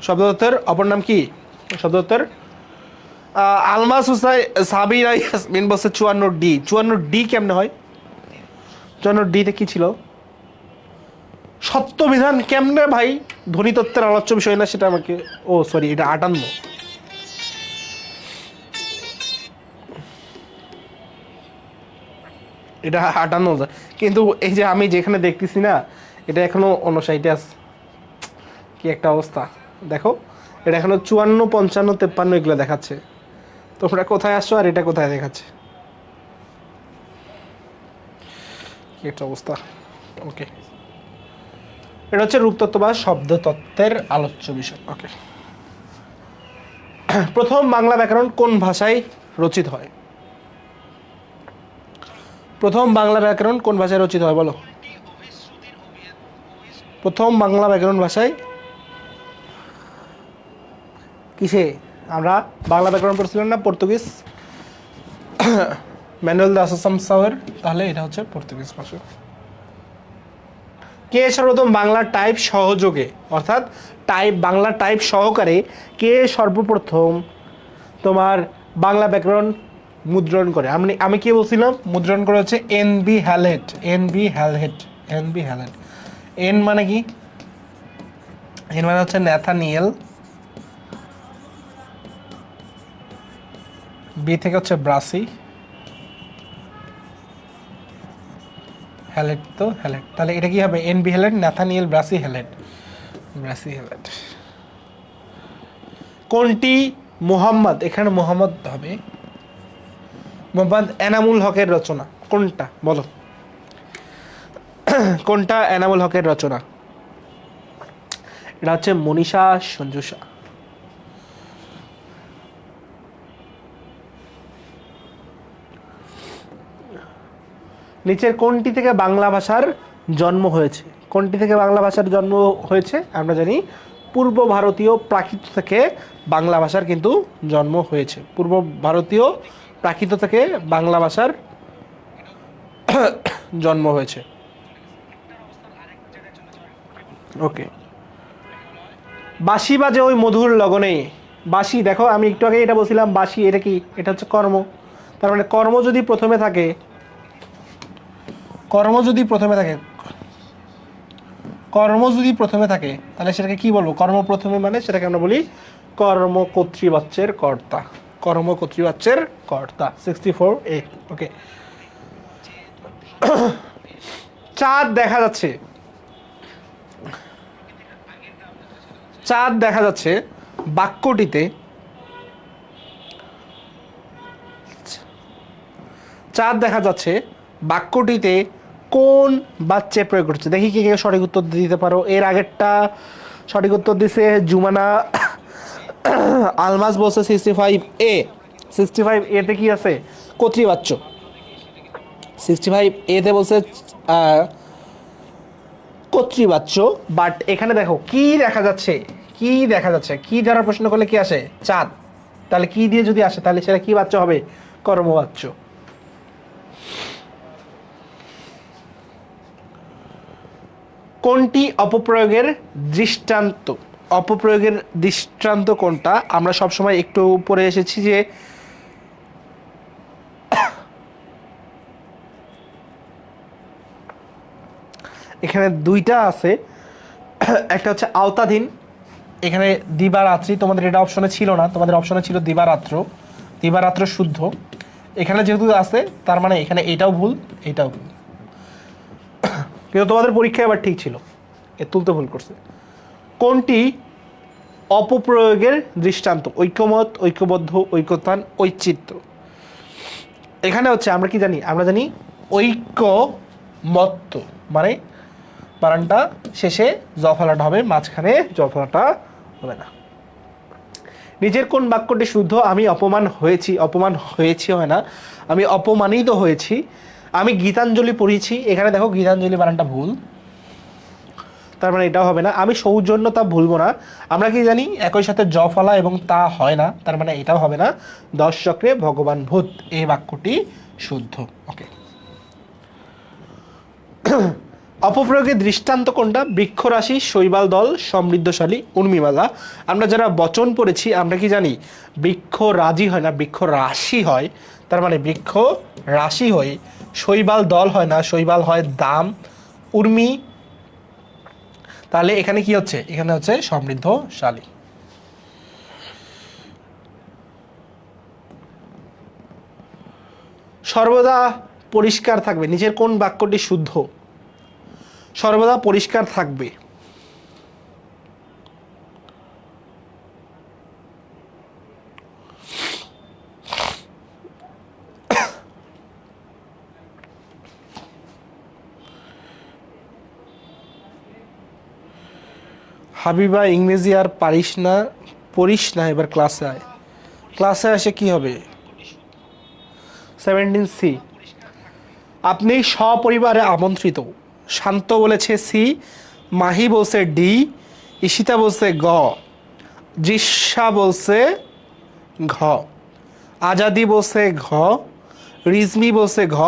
শব্দতত্ত্বের অপর নাম কি? শব্দতত্ত্বের আলমাস হুসাইন সাবিনা ইয়াসমিন বলছে 54D। 54D কেমনে হয়? 54D-তে কি ছিল? সত্যবিধান কেমনে ভাই? ধ্বনিতত্ত্বের আলোচ্য বিষয় না সেটা আমাকে, ও সরি, এটা 58। এটা 58, কিন্তু এই যে আমি যেখানে দেখতেছি না, এটা এখনো 59 আছে। কি একটা অবস্থা দেখো, এটা এখনো 54, 55, 53 এগুলো দেখাচ্ছে। তোমরা কোথায় আসছো আর এটা কোথায় দেখাচ্ছে? কি একটা অবস্থা। ওকে, এটা হচ্ছে রূপতত্ত্ব বা শব্দতত্ত্বের আলোচ্য বিষয়। ওকে, প্রথম বাংলা ব্যাকরণ কোন ভাষায় রচিত হয়? প্রথম বাংলা ব্যাকরণ কোন ভাষায় রচিত হয় বলো? প্রথম বাংলা ব্যাকরণ ভাষায় কিসে? আমরা বাংলা ব্যাকরণ পড়ছিলাম না পর্তুগিজ, ম্যানুয়েল দে আসামসাওয়ের, তাহলে এটা হচ্ছে পর্তুগিজ ভাষা। কে সর্বপ্রথম বাংলা টাইপ সহযোগে অর্থাৎ বাংলা টাইপ সহকারে কে সর্বপ্রথম তোমার বাংলা ব্যাকরণ মুদ্রণ করে? আমি কি বলছিলাম? মুদ্রণ করে হচ্ছে এন.বি. হ্যালেট। এন মানে কি? এন মানে হচ্ছে ন্যাথানিয়েল, বি থেকে হচ্ছে ব্রাসি, হ্যালেট, তো হ্যালেট, তাহলে এটা কি হবে? NB. Halide, Nathaniel Brassey halide. কোনটি মোহাম্মদ, এখানে মোহাম্মদ হবে, মোহাম্মদ এনামুল হকের রচনা? কোনটা বলো? কোনটা এনামুল হকের রচনা? এটা হচ্ছে মনীষা সঞ্জুসা। নিচের কোনটি থেকে বাংলা ভাষার জন্ম হয়েছে? কোনটি থেকে বাংলা ভাষার জন্ম হয়েছে? আমরা জানি পূর্ব ভারতীয় প্রাকৃত থেকে বাংলা ভাষার কিন্তু জন্ম হয়েছে। পূর্ব ভারতীয় প্রাকৃত থেকে বাংলা ভাষার জন্ম হয়েছে। ওকে, বাঁশি বাজে ওই মধুর লগনে। বাঁশি, দেখো আমি একটু আগে এটা বলছিলাম বাঁশি, এটা কি? এটা হচ্ছে কর্ম। তার মানে কর্ম যদি প্রথমে থাকে, কর্ম যদি প্রথমে থাকে তাহলে সেটাকে কি বলবো? কর্ম প্রথমে মানে সেটাকে আমরা বলি কর্মকর্তৃবাচ্যের কর্তা। কর্মকর্তৃবাচ্যের কর্তা, 64A। ওকে, চাঁদ দেখা যাচ্ছে, চাঁদ দেখা যাচ্ছে বাক্যটিতে, চাঁদ দেখা যাচ্ছে বাক্যটিতে কোন বাচ্চে প্রয়োগ করছে? দেখি কে কে সঠিক উত্তর দিতে পারো। এর আগেরটা সঠিক উত্তর দিছে জুমানা আলমাস বলছে 65A। 65A তে কি আছে? কর্তৃবাচ্য। 65A তে বলছে কর্তৃবাচ্য, বাট এখানে দেখো কি দেখা যাচ্ছে, কি দ্বারা প্রশ্ন করলে কি আসে? চাঁদ। তাহলে কি দিয়ে যদি আসে তাহলে সেটা কি বাচ্য হবে? কর্মবাচ্য। কোনটি অপপ্রয়োগের দৃষ্টান্ত? অপপ্রয়োগের দৃষ্টান্ত কোনটা? আমরা সবসময় একটু পড়ে এসেছি যে এখানে দুইটা আছে, একটা হচ্ছে আওতাধীন, এখানে দিবারাত্রি, তোমাদের এটা অপশনে ছিল না, তোমাদের অপশনে ছিল দিবারাত্র শুদ্ধ। এখানে যেহেতু আছে তার মানে এখানে এটাও ভুল, এটাও ভুল, কিন্তু তোমাদের পরীক্ষায় আবার ঠিক ছিল, এ তুলতে ভুল করছে। কোনটি অপপ্রয়োগের দৃষ্টান্ত? ঐক্যমত, ঐক্যবদ্ধ, ঐক্যতান, ঐচিত্য। এখানে হচ্ছে আমরা কি জানি? আমরা জানি ঐক্যমত্ত মানে বানানটা শেষে জফলাটা হবে, মাঝখানে জফলাটা হবে না। নিজের কোন বাক্যটি শুদ্ধ? আমি অপমান হয়েছি হয় না, আমি অপমানিত হয়েছি। আমি গীতাঞ্জলি পড়েছি, এখানে দেখো গীতাঞ্জলি বানানটা ভুল, তার মানে এটাও হবে না। আমি সৌজন্যতা ভুলবো না, আমরা কি জানি একই সাথে জফলা এবং তা হয় না, তার মানে এটাও হবে না। 10 চক্রে ভগবান ভূত, এই বাক্যটি শুদ্ধ। ওকে, অপপ্রয়োগের দৃষ্টান্ত কোনটা? বৃক্ষরাশি, শৈবাল দল, সমৃদ্ধশালী, উর্মিমালা। আমরা যারা বচন পড়েছি আমরা কি জানি? বৃক্ষ রাজি হয় না, বৃক্ষ রাশি হয়, তার মানে বৃক্ষ রাশি হয়। শৈবাল দল হয় না, শৈবাল হয় দাম, উর্মি, তাহলে এখানে কি হচ্ছে? এখানে হচ্ছে সমৃদ্ধশালী। সর্বদা পরিষ্কার থাকবে, নিজের কোন বাক্যটি শুদ্ধ? সর্বদা পরিষ্কার থাকবে, হাবিবা ইংরেজি আর পড়িস না, এবার ক্লাসে আয়। ক্লাসে আসে কি হবে? 17C, আপনি সপরিবারে আমন্ত্রিত। শান্ত বলেছে সি, মাহি বলছে ডি, ঈশিতা বলছে গ, জিসা বলছে ঘ, আজাদি বলছে ঘ, রিজমি বলছে ঘ,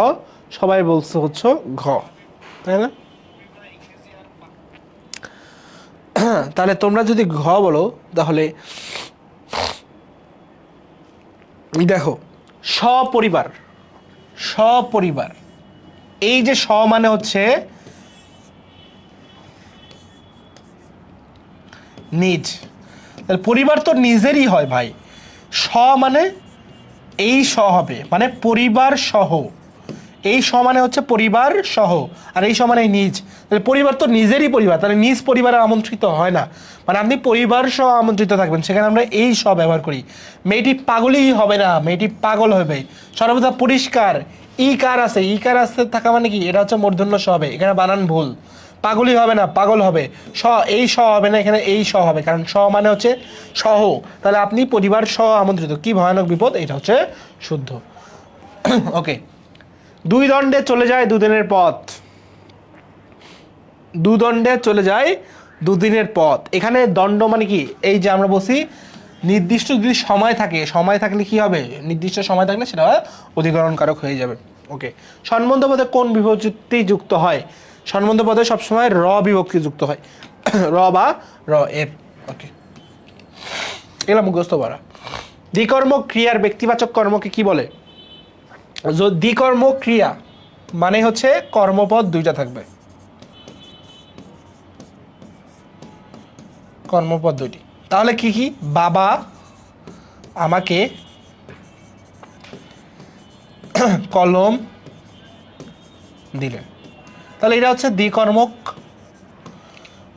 সবাই বলছে হচ্ছে ঘ, তাই না? তাহলে তোমরা যদি ঘ বলো তাহলে দেখো সপরিবার, সপরিবার, এই যে স মানে হচ্ছে নিজ, তাহলে পরিবার তো নিজেরই হয় ভাই। স মানে এই স হবে, মানে পরিবার সহ, এই স মানে হচ্ছে পরিবার সহ, আর এই স মানে নিজ, তাহলে পরিবার তো নিজেরই পরিবার, তাহলে নিজ পরিবারে আমন্ত্রিত হয় না, মানে আপনি পরিবার সহ আমন্ত্রিত থাকবেন, সেখানে আমরা এই স ব্যবহার করি। মেয়েটি পাগলই হবে না, মেয়েটি পাগল হবে। সর্বদা পরিষ্কার, ই কার আছে, ই কার আছে থাকা মানে কি, এটা হচ্ছে মূর্ধন্য স হবে, এখানে বানান ভুল, পাগলই হবে না, পাগল হবে। স, এই স হবে না, এখানে এই স হবে, কারণ স মানে হচ্ছে সহ, তাহলে আপনি পরিবার সহ আমন্ত্রিত। কি ভয়ানক বিপদ, এটা হচ্ছে শুদ্ধ। ওকে, দুই দণ্ডে চলে যায় দুদিনের পথ, দুদণ্ডে চলে যায় দুদিনের পথ। এখানে দণ্ড মানে কি, এই যে আমরা বলছি নির্দিষ্ট যদি সময় থাকে, সময় থাকলে কি হবে, নির্দিষ্ট সময় থাকলে সেটা অধিকরণ কারক হয়ে যাবে। ওকে, সম্বন্ধ পদে কোন বিভক্তি যুক্ত হয়? সম্বন্ধ পদে সবসময় র বিভক্তি যুক্ত হয়, র বা র এর। ওকে, এগুলো মুখস্থ করা। দ্বিকর্ম ক্রিয়ার ব্যক্তিবাচক কর্মকে কি বলে? দ্বিকর্ম ক্রিয়া মানে হচ্ছে কর্মপদ দুইটা থাকবে, কর্মপদ দুইটি। তাহলে কি কি? বাবা আমাকে কলম দিলেন, তাহলে এটা হচ্ছে দ্বিকর্মক,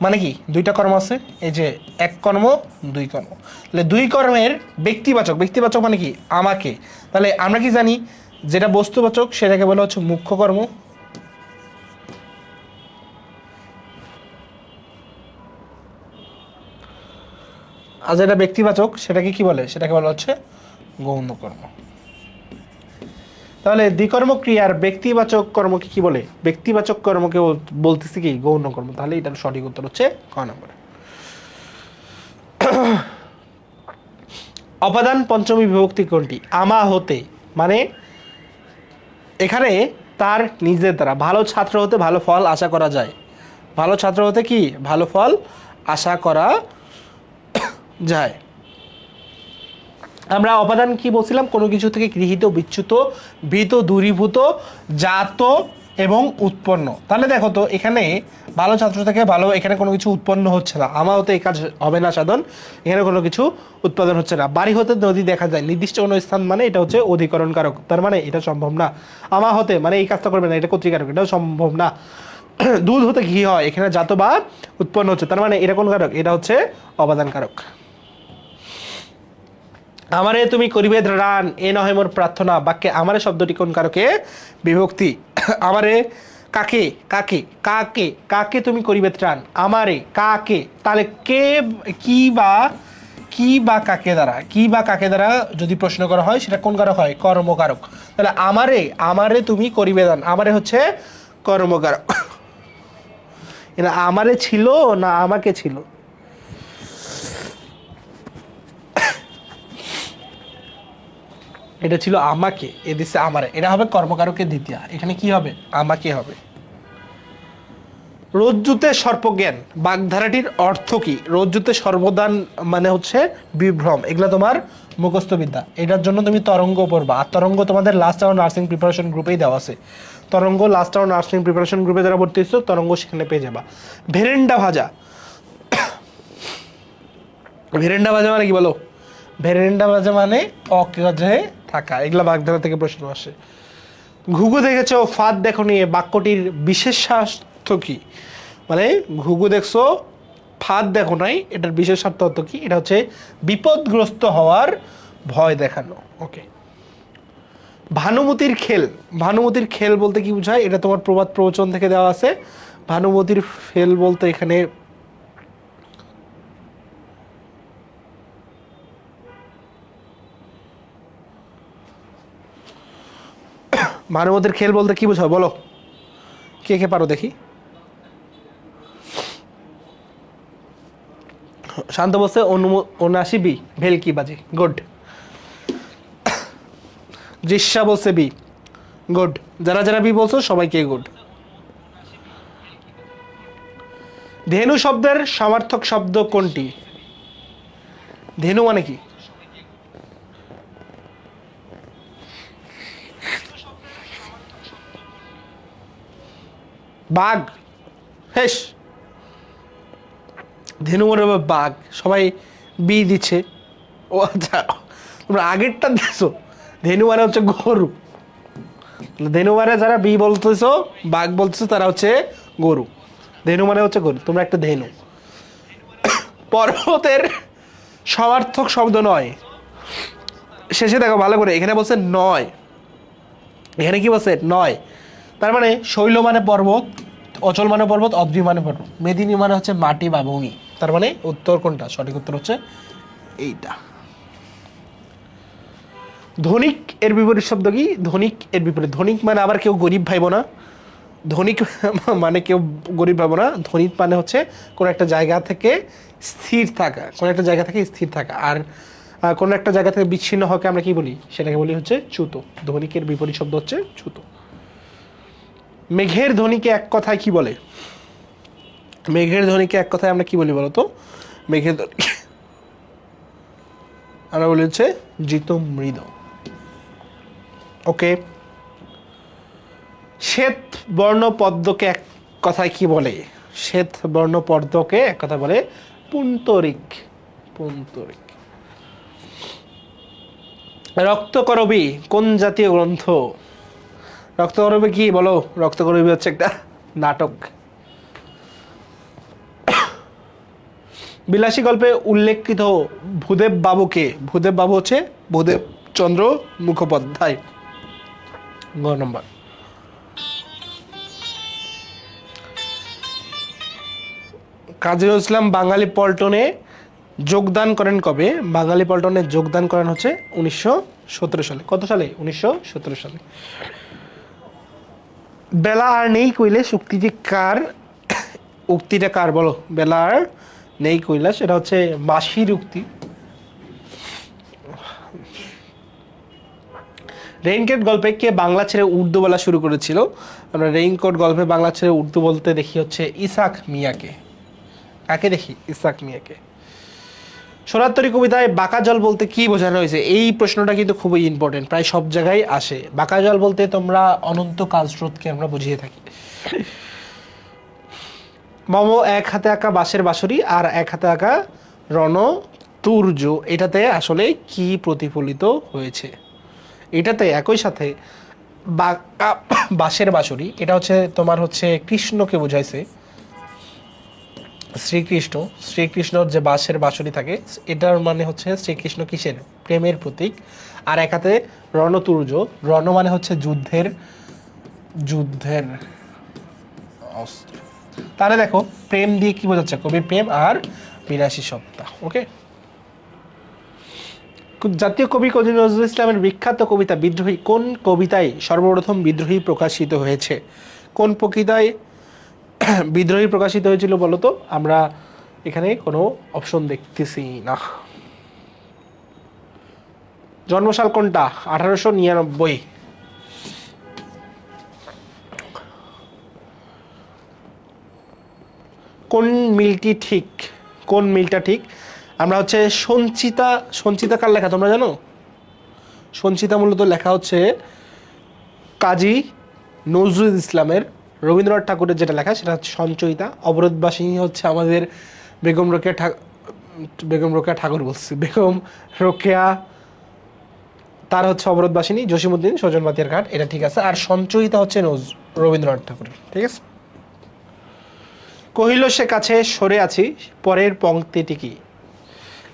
মানে কি দুইটা কর্ম আছে, এই যে এক কর্ম দুই কর্ম, তাহলে দুই কর্মের ব্যক্তিবাচক, ব্যক্তিবাচক মানে কি আমাকে, তাহলে আমরা কি জানি যেটা বস্তুবাচক সেটাকে বলা হচ্ছে মুখ্য কর্ম, আর যেটা ব্যক্তিবাচক সেটাকে কি বলে, সেটাকে বলা হচ্ছে গৌণ কর্ম। তাহলে দ্বিকর্ম ক্রিয়ার ব্যক্তিবাচক কর্মকে কি বলে? ব্যক্তিবাচক কর্মকে বলতেছি কি গৌণ কর্ম। তাহলে এটার সঠিক উত্তর হচ্ছে ক নম্বর। অপাদান পঞ্চমী বিভক্তি কোনটি? আমা হতে, মানে এখানে তার নিজের দ্বারা, ভালো ছাত্র হতে ভালো ফল আশা করা যায়, ভালো ছাত্র হতে কি ভালো ফল আশা করা যায়। আমরা অপাদান কি বলছিলাম? কোনো কিছু থেকে গৃহীত, বিচ্যুত, ভীত, দূরীভূত, জাত এবং উৎপন্ন। তাহলে দেখো তো এখানে ভালো ছাত্র থেকে ভালো, এখানে কোনো কিছু উৎপন্ন হচ্ছে না, আমা হতে এই কাজ হবে না সাধন, এখানে কোনো কিছু উৎপাদন হচ্ছে না। বাড়ি হতে নদী দেখা যায়, নির্দিষ্ট কোনো স্থান, মানে এটা হচ্ছে অধিকরণ কারক, তার মানে এটা সম্ভব না। আমা হতে মানে এই কাজটা করবে না, এটা কর্তৃকারক, এটাও সম্ভব না। দুধ হতে ঘি হয়, এখানে জাত বা উৎপন্ন হচ্ছে, তার মানে এটা কোন কারক, এটা হচ্ছে অপাদান কারক। আমারে তুমি করিবে রান, এ নহে মোর প্রার্থনা, বাক্যে আমারে শব্দটি কোন কারকে বিভক্তি? আমারে কাকে, কাকে, কাকে, কাকে তুমি করিবে ত্রাণ, আমারে কাকে, তাহলে কে, কি বা, কি বা কাকে দ্বারা, কি বা কাকে দ্বারা যদি প্রশ্ন করা হয় সেটা কোন কারক হয়? কর্মকারক। তাহলে আমারে, আমারে তুমি করিবে দান, আমারে হচ্ছে কর্মকারক। এটা আমারে ছিল না আমাকে ছিল? এটা ছিল আমাকে, এ দিচ্ছে আমারে, এটা হবে কর্মকারকের দ্বিতীয়া, এখানে কি হবে? আমাকে হবে। রজ্জুতে সর্পজ্ঞান বাগধারাটির অর্থ কি? রজ্জুতে সর্বদান মানে হচ্ছে বিভ্রম, এগুলো তোমার মুখস্থ বিদ্যা, এটার জন্য তুমি তরঙ্গ পড়বা, আর তরঙ্গ তোমাদের লাস্ট আওয়ার নার্সিং প্রিপারেশন গ্রুপেই দেওয়া আছে। তরঙ্গ লাস্ট আওয়ার নার্সিং প্রিপারেশন গ্রুপে যারা ভর্তি হচ্ছে তরঙ্গ সেখানে পেয়ে যাবা। ভেরেন্ডা ভাজা, ভেরেন্ডা ভাজা মানে কি বলো? ভেরেন্ডা ভাজা মানে অকাজে থাকা, এগুলা বাগধারা থেকে প্রশ্ন আসে। ঘুঘু দেখেছো ফাঁদ দেখো নিয়ে বাক্যটির বিশেষার্থ কি? মানে ঘুঘু দেখছো ফাঁদ দেখো নাই, এটার বিশেষার্থ অর্থ কি? এটা হচ্ছে বিপদগ্রস্ত হওয়ার ভয় দেখানো। ওকে, ভানুমতির খেল, ভানুমতির খেল বলতে কি বোঝায়? এটা তোমার প্রবাদ প্রবচন থেকে দেওয়া আছে। ভানুমতির খেল বলতে এখানে মানবদের খেল বলতে কি বোঝায় বলো, কে কে পারো দেখি। শান্ত বলছে 79 বি, ভেলকি বাজি, গুড। দৃশ্যা বলছে বি, গুড। যারা যারা বি বলছো সবাইকে গুড। ধেনু শব্দের সমার্থক শব্দ কোনটি? ধেনু মানে কি? বাঘ, হেস। ধেনু মানে বাঘ, সবাই বি দিচ্ছে। ও আচ্ছা, তোমরা আগেরটা দিছো। ধেনু মানে হচ্ছে গরু। ধেনু মানে যারা বি বলতেছো, বাঘ বলতেছো, তারা হচ্ছে গরু। ধেনু মানে হচ্ছে গরু, তোমরা একটা ধেনু। পর্বতের সমার্থক শব্দ নয়। শেষে দেখো ভালো করে, এখানে বলছে নয়, এখানে কি বলছে নয়। তার মানে শৈল মানে পর্বত, অচল মানে পর্বত, অদ্রি মানে পর্বত, মেদিনী মানে হচ্ছে মাটি বা ভূমি। তার মানে উত্তর কোনটা? সঠিক উত্তর হচ্ছে এইটা। ধনিক এর বিপরীত শব্দ কি? ধনিক এর বিপরীত, ধনিক মানে আবার কেউ গরিব ভাইব না। ধনিক মানে কেউ গরিব ভাইব না। ধনিক মানে হচ্ছে কোনো একটা জায়গা থেকে স্থির থাকা, কোনো একটা জায়গা থেকে স্থির থাকা। আর কোনো একটা জায়গা থেকে বিচ্ছিন্ন হওয়াকে আমরা কি বলি? সেটাকে বলি হচ্ছে চ্যুত। ধনিকের বিপরীত শব্দ হচ্ছে চ্যুত। মেঘের ধ্বনিকে এক কথায় কি বলে? মেঘের ধ্বনিকে এক কথায় আমরা কি বলি বলতো? মেঘের ধ্বনি আমরা বলি হচ্ছে জিত মৃদ। ওকে। শ্বেত বর্ণ পদ্মকে এক কথায় কি বলে? শ্বেত বর্ণ পদ্মকে এক কথা বলে পুন্তরিক। পুন্তরিক। রক্তকরবী কোন জাতীয় গ্রন্থ? রক্তকরবী কি বলো? রক্তকরবী হচ্ছে একটা নাটক। বিলাসী গল্পে উল্লেখিত ভূদেব বাবুকে? ভূদেব বাবু হচ্ছে ভূদেব চন্দ্র মুখোপাধ্যায়। গ নম্বর। কাজী নজরুল ইসলাম বাঙালি পল্টনে যোগদান করেন কবে? বাঙালি পল্টনে যোগদান করেন হচ্ছে 1917 সালে। কত সালে? 1917 সালে। বেলা আর নেই কৈলাস উক্তিটি কার? উক্তিটা কার বলো? বেলা আর নেই কৈলাস, এটা হচ্ছে মাসির উক্তি। রেইনকোট গল্পে কে বাংলা ছেড়ে উর্দু বলা শুরু করেছিল? আমরা রেইনকোট গল্পে বাংলা ছেড়ে উর্দু বলতে দেখি হচ্ছে ইসাক মিয়াকে। কাকে দেখি? ইসাক মিয়াকে। সোনারতরী কবিতায় বাঁকা জল বলতে কি বোঝানো হয়েছে? এই প্রশ্নটা কিন্তু খুবই ইম্পর্টেন্ট, প্রায় সব জায়গায় আসে। বাঁকা জল বলতে তোমরা অনন্তকাল স্রোতকে আমরা বুঝিয়ে থাকি। মম এক হাতে আঁকা বাঁশের বাঁশরি আর এক হাতে আঁকা রণতুর্য, এটাতে আসলে কি প্রতিফলিত হয়েছে? এটাতে একই সাথে বাঁকা বাঁশের বাঁশরি, এটা হচ্ছে তোমার হচ্ছে কৃষ্ণকে বোঝাইছে। শ্রীকৃষ্ণ, শ্রীকৃষ্ণর যে বাঁশের বাঁশরি থাকে, এটার মানে হচ্ছে শ্রীকৃষ্ণ কিসের? প্রেমের প্রতীক। আর এক হাতে রণতুর্য, রণ মানে হচ্ছে যুদ্ধের, যুদ্ধের অস্ত্র। তাহলে দেখো প্রেম দিয়ে কি বোঝাচ্ছে? কবির প্রেম আর বিরাশী সত্তা। ওকে। জাতীয় কবি কাজী নজরুল ইসলামের বিখ্যাত কবিতা বিদ্রোহী কোন কবিতায় সর্বপ্রথম বিদ্রোহী প্রকাশিত হয়েছে? কোন কবিতায় বিদ্রোহী প্রকাশিত হয়েছিল বলতো? আমরা এখানে কোনো অপশন দেখতেছি না। জন্মসাল কোনটা? 1899। কোন মিলটি ঠিক? কোন মিলটা ঠিক? আমরা হচ্ছে সঞ্চিতা, সঞ্চিতা কার লেখা তোমরা জানো? সঞ্চিতা মূলত লেখা হচ্ছে কাজী নজরুল ইসলামের। রবীন্দ্রনাথ ঠাকুরের যেটা লেখা সেটা হচ্ছে সঞ্চয়িতা। অবরোধবাসিনী হচ্ছে আমাদের বেগম রোকেয়া ঠাকুর বলছি, বেগম রোকেয়া, তার হচ্ছে অবরোধবাসিনী। জসীমউদ্দিন সজন বাতিয়ার ঘাট, এটা ঠিক আছে। আর সঞ্চয়িতা হচ্ছে রবীন্দ্রনাথ ঠাকুরের। ঠিক আছে। কহিল সে কাছে সরে আছি, পরের পংক্তিটি কি?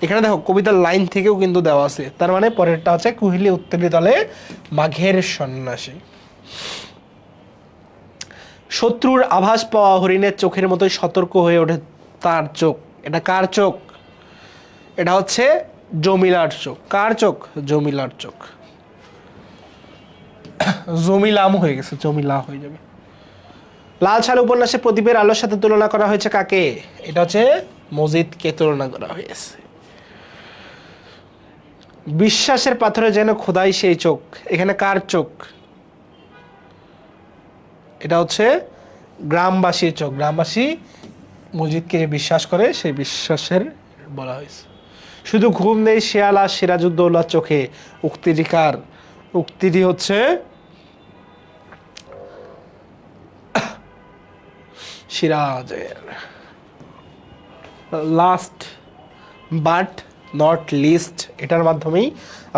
এখানে দেখো কবিতার লাইন থেকেও কিন্তু দেওয়া আছে, তার মানে পরেরটা হচ্ছে কহিলে উত্তরী তলে মাঘের সন্ন্যাসী। শত্রুর আভাস পাওয়া হরিণের চোখের মতোই সতর্ক হয়ে ওঠে তার চোখ। এটা কার চোখ? এটা হচ্ছে জমিলার চোখ। কার চোখ? জমিলার চোখ। জমিলাম হয়ে গেছে, জমিলা হয়ে যাবে। লাল সাল উপন্যাসে প্রদীপের আলোর সাথে তুলনা করা হয়েছে কাকে? এটা হচ্ছে মজিদকে তুলনা করা হয়েছে। বিশ্বাসের পাথরে যেন খোদাই সেই চোখ, এখানে কার চোখ? এটা হচ্ছে গ্রামবাসীর চোখ। গ্রামবাসী মসজিদকে যে বিশ্বাস করে সেই বিশ্বাসের বলা হয়েছে। শুধু ঘুম নেই শেয়াল আর সিরাজউদ্দৌলার চোখে, উক্তিটি কার? উক্তিটি হচ্ছে সিরাজের। লাস্ট বাট নট লিস্ট, এটার মাধ্যমেই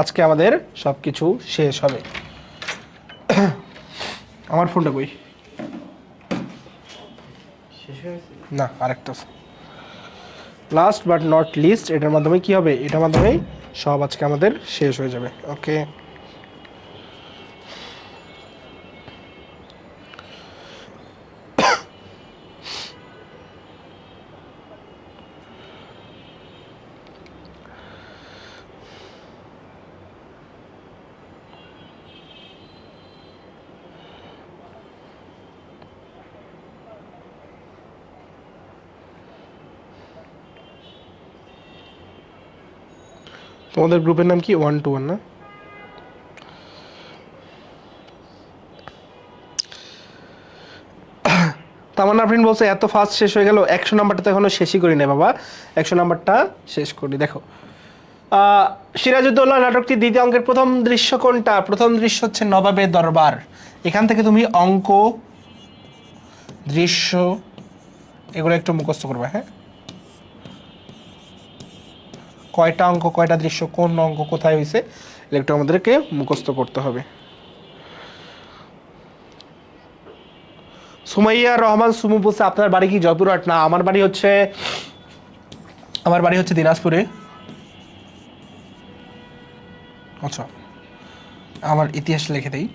আজকে আমাদের সব কিছু শেষ হবে। আমার ফোনটা কই? না, আরেকটা। লাস্ট বাট নট লিস্ট, এটার মাধ্যমে কি হবে? এটার মাধ্যমেই সব আজকে আমাদের শেষ হয়ে যাবে। ওকে, তোমাদের গ্রুপের নাম কি? 121 না? তামান্না আফরিন বলছে এত ফাস্ট শেষ হয়ে গেল। 100 নাম্বারটা তো এখনো শেষই করি না বাবা, 100 নাম্বারটা শেষ করি। দেখো, সিরাজউদ্দৌলা নাটকটি দ্বিতীয় অঙ্কের প্রথম দৃশ্য কোনটা? প্রথম দৃশ্য হচ্ছে নবাবের দরবার। এখান থেকে তুমি অঙ্ক, দৃশ্য এগুলো একটু মুখস্থ করবে। হ্যাঁ, কয়টা অঙ্ক, কয়টা দৃশ্য, কোন অঙ্ক কোথায় হয়েছে, একটু আমাদেরকে মুখস্থ করতে হবে। সুমাইয়া রহমান সুমু বলছে আপনার বাড়ি কি জয়পুরহাট? না, আমার বাড়ি হচ্ছে দিনাজপুরে। আচ্ছা, আমার ইতিহাস লিখে দেই।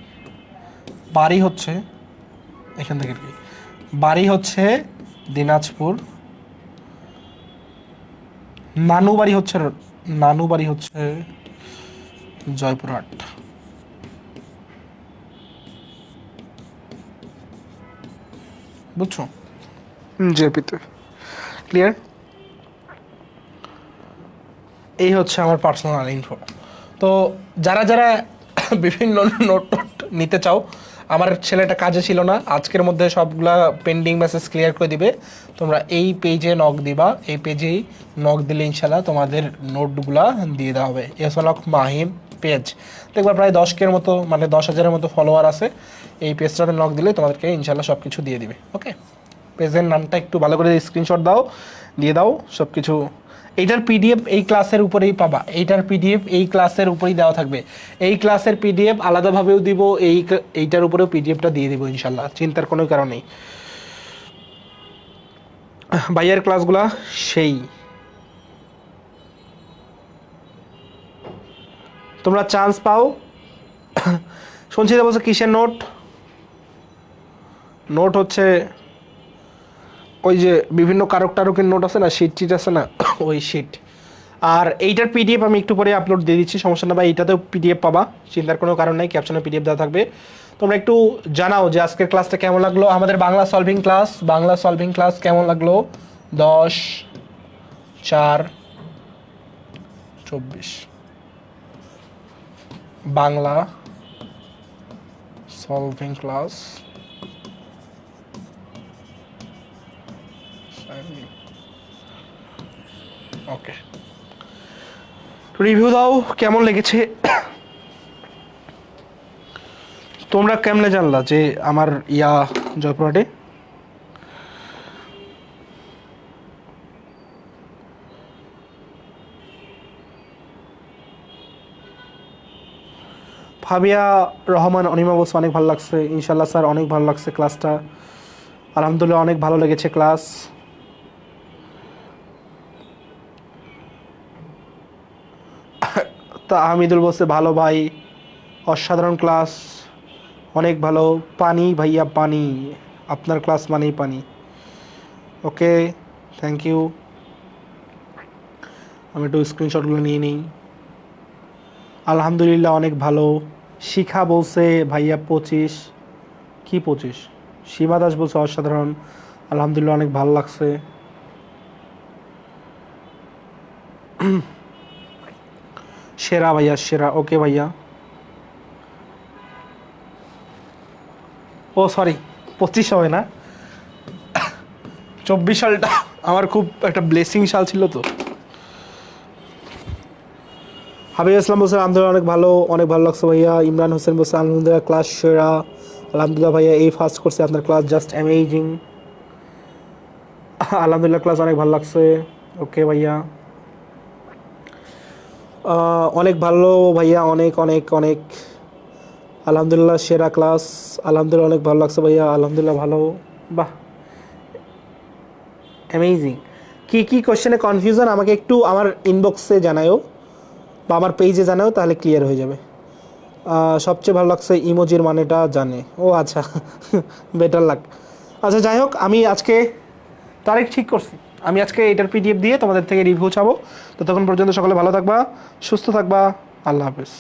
বাড়ি হচ্ছে এখান থেকে, কি বাড়ি হচ্ছে দিনাজপুর, নানু বাড়ি হচ্ছে জয়পুরহাট। বুঝছো? জেপিতে ক্লিয়ার। এই হচ্ছে আমার পার্সোনাল ইনফো। তো যারা যারা বিভিন্ন নোট নিতে চাও, আমার ছেলেটা কাজে ছিল না, আজকের মধ্যে সবগুলা পেন্ডিং মেসেজ ক্লিয়ার করে দিবে। তোমরা এই পেজে নক দিবা, এই পেজেই নক দিলে ইনশাল্লাহ তোমাদের নোটগুলা দিয়ে দেওয়া হবে। এসলক মাহিম পেজ দেখবা প্রায় 10K মতো, মানে 10,000-এর মতো ফলোয়ার আছে। এই পেজটাতে নক দিলে তোমাদেরকে ইনশাল্লাহ সব কিছু দিয়ে দিবে। ওকে, পেজের নামটা একটু ভালো করে স্ক্রিনশট দিয়ে দাও সব কিছু। এইটার পিডিএফ এই ক্লাসের উপরেই পাবা, এইটার পিডিএফ এই ক্লাসের উপরেই দেওয়া থাকবে। এই ক্লাসের পিডিএফ আলাদাভাবেও দিব, এইটার উপরেও পিডিএফটা দিয়ে দিব ইনশাল্লাহ, চিন্তার কোনো কারণ নেই। ভাইয়ের ক্লাসগুলা সেই, তোমরা চান্স পাও। সঞ্চিতা বলছে কিসের নোট? নোট হচ্ছে ওই যে বিভিন্ন কারক টারকের নোট আছে না, শিট আছে না, ওই শিট। আর এইটার পিডিএফ আমি একটু পরে আপলোড দিয়ে দিচ্ছি, সমস্যা না ভাই, এইটাতেও পিডিএফ পাবা, চিন্তার কোনো কারণ নেই, ক্যাপশনে পিডিএফ দেওয়া থাকবে। তোমরা একটু জানাও যে আজকের ক্লাসটা কেমন লাগলো। আমাদের বাংলা সলভিং ক্লাস কেমন লাগলো? 10/4/24 বাংলা সলভিং ক্লাস। ওকে, রিভিউ দাও কেমন লেগেছে। তোমরা কেমনে জানলা যে আমার জয়পুরহাটে? ফাবিয়া রহমান অনিমা বলছে অনেক ভালো লাগছে। ইনশাল্লাহ স্যার, অনেক ভালো লাগছে ক্লাসটা, আলহামদুলিল্লাহ অনেক ভালো লেগেছে ক্লাস। তা হামিদুল বলছে ভালো ভাই, অসাধারণ ক্লাস, অনেক ভালো। পানি ভাইয়া পানি, আপনার ক্লাস মানেই পানি। ওকে, থ্যাংক ইউ। আমি একটু স্ক্রিনশটগুলো নিয়ে নিই। আলহামদুলিল্লাহ অনেক ভালো। শিখা বলছে ভাইয়া 25। কি 25? সীমা দাস বলছে অসাধারণ, আলহামদুলিল্লাহ অনেক ভালো লাগছে। সেরা ভাইয়া সেরা, ওকে ভাইয়া। ও সরি, 25 হবে না, 24 সালটা আমার খুব একটা ব্লেসিং সাল ছিল তো। হাবিব ইসলাম বলছে আলহামদুলিল্লাহ অনেক ভালো লাগছে ভাইয়া। ইমরান হোসেন বলছে আলহামদুলিল্লাহ ক্লাস সেরা, আলহামদুলিল্লাহ ভাইয়া এই ফার্স্ট করছে আপনার ক্লাস জাস্ট অ্যামেজিং, আলহামদুলিল্লাহ ক্লাস অনেক ভালো লাগছে, ওকে ভাইয়া। অনেক ভালো ভাইয়া, অনেক অনেক অনেক আলহামদুলিল্লাহ সেরা ক্লাস, আলহামদুলিল্লাহ অনেক ভালো লাগছে ভাইয়া, আলহামদুলিল্লাহ ভালো, বাহ অ্যামেজিং। কি কি কোশ্চেনে কনফিউশন আমাকে একটু আমার ইনবক্সে জানাও বা আমার পেজে জানাও, তাহলে ক্লিয়ার হয়ে যাবে। সবচেয়ে ভালো লাগছে ইমোজির মানেটা জানে, ও আচ্ছা বেটার লাক। আচ্ছা যাই হোক, আমি আজকে তারিখ ঠিক করছি, আমি আজকে এটার পিডিএফ দিয়ে তোমাদের থেকে রিভিউ চাবো। তো তখন পর্যন্ত সকলে ভালো থাকবা, সুস্থ থাকবা, আল্লাহ হাফেজ।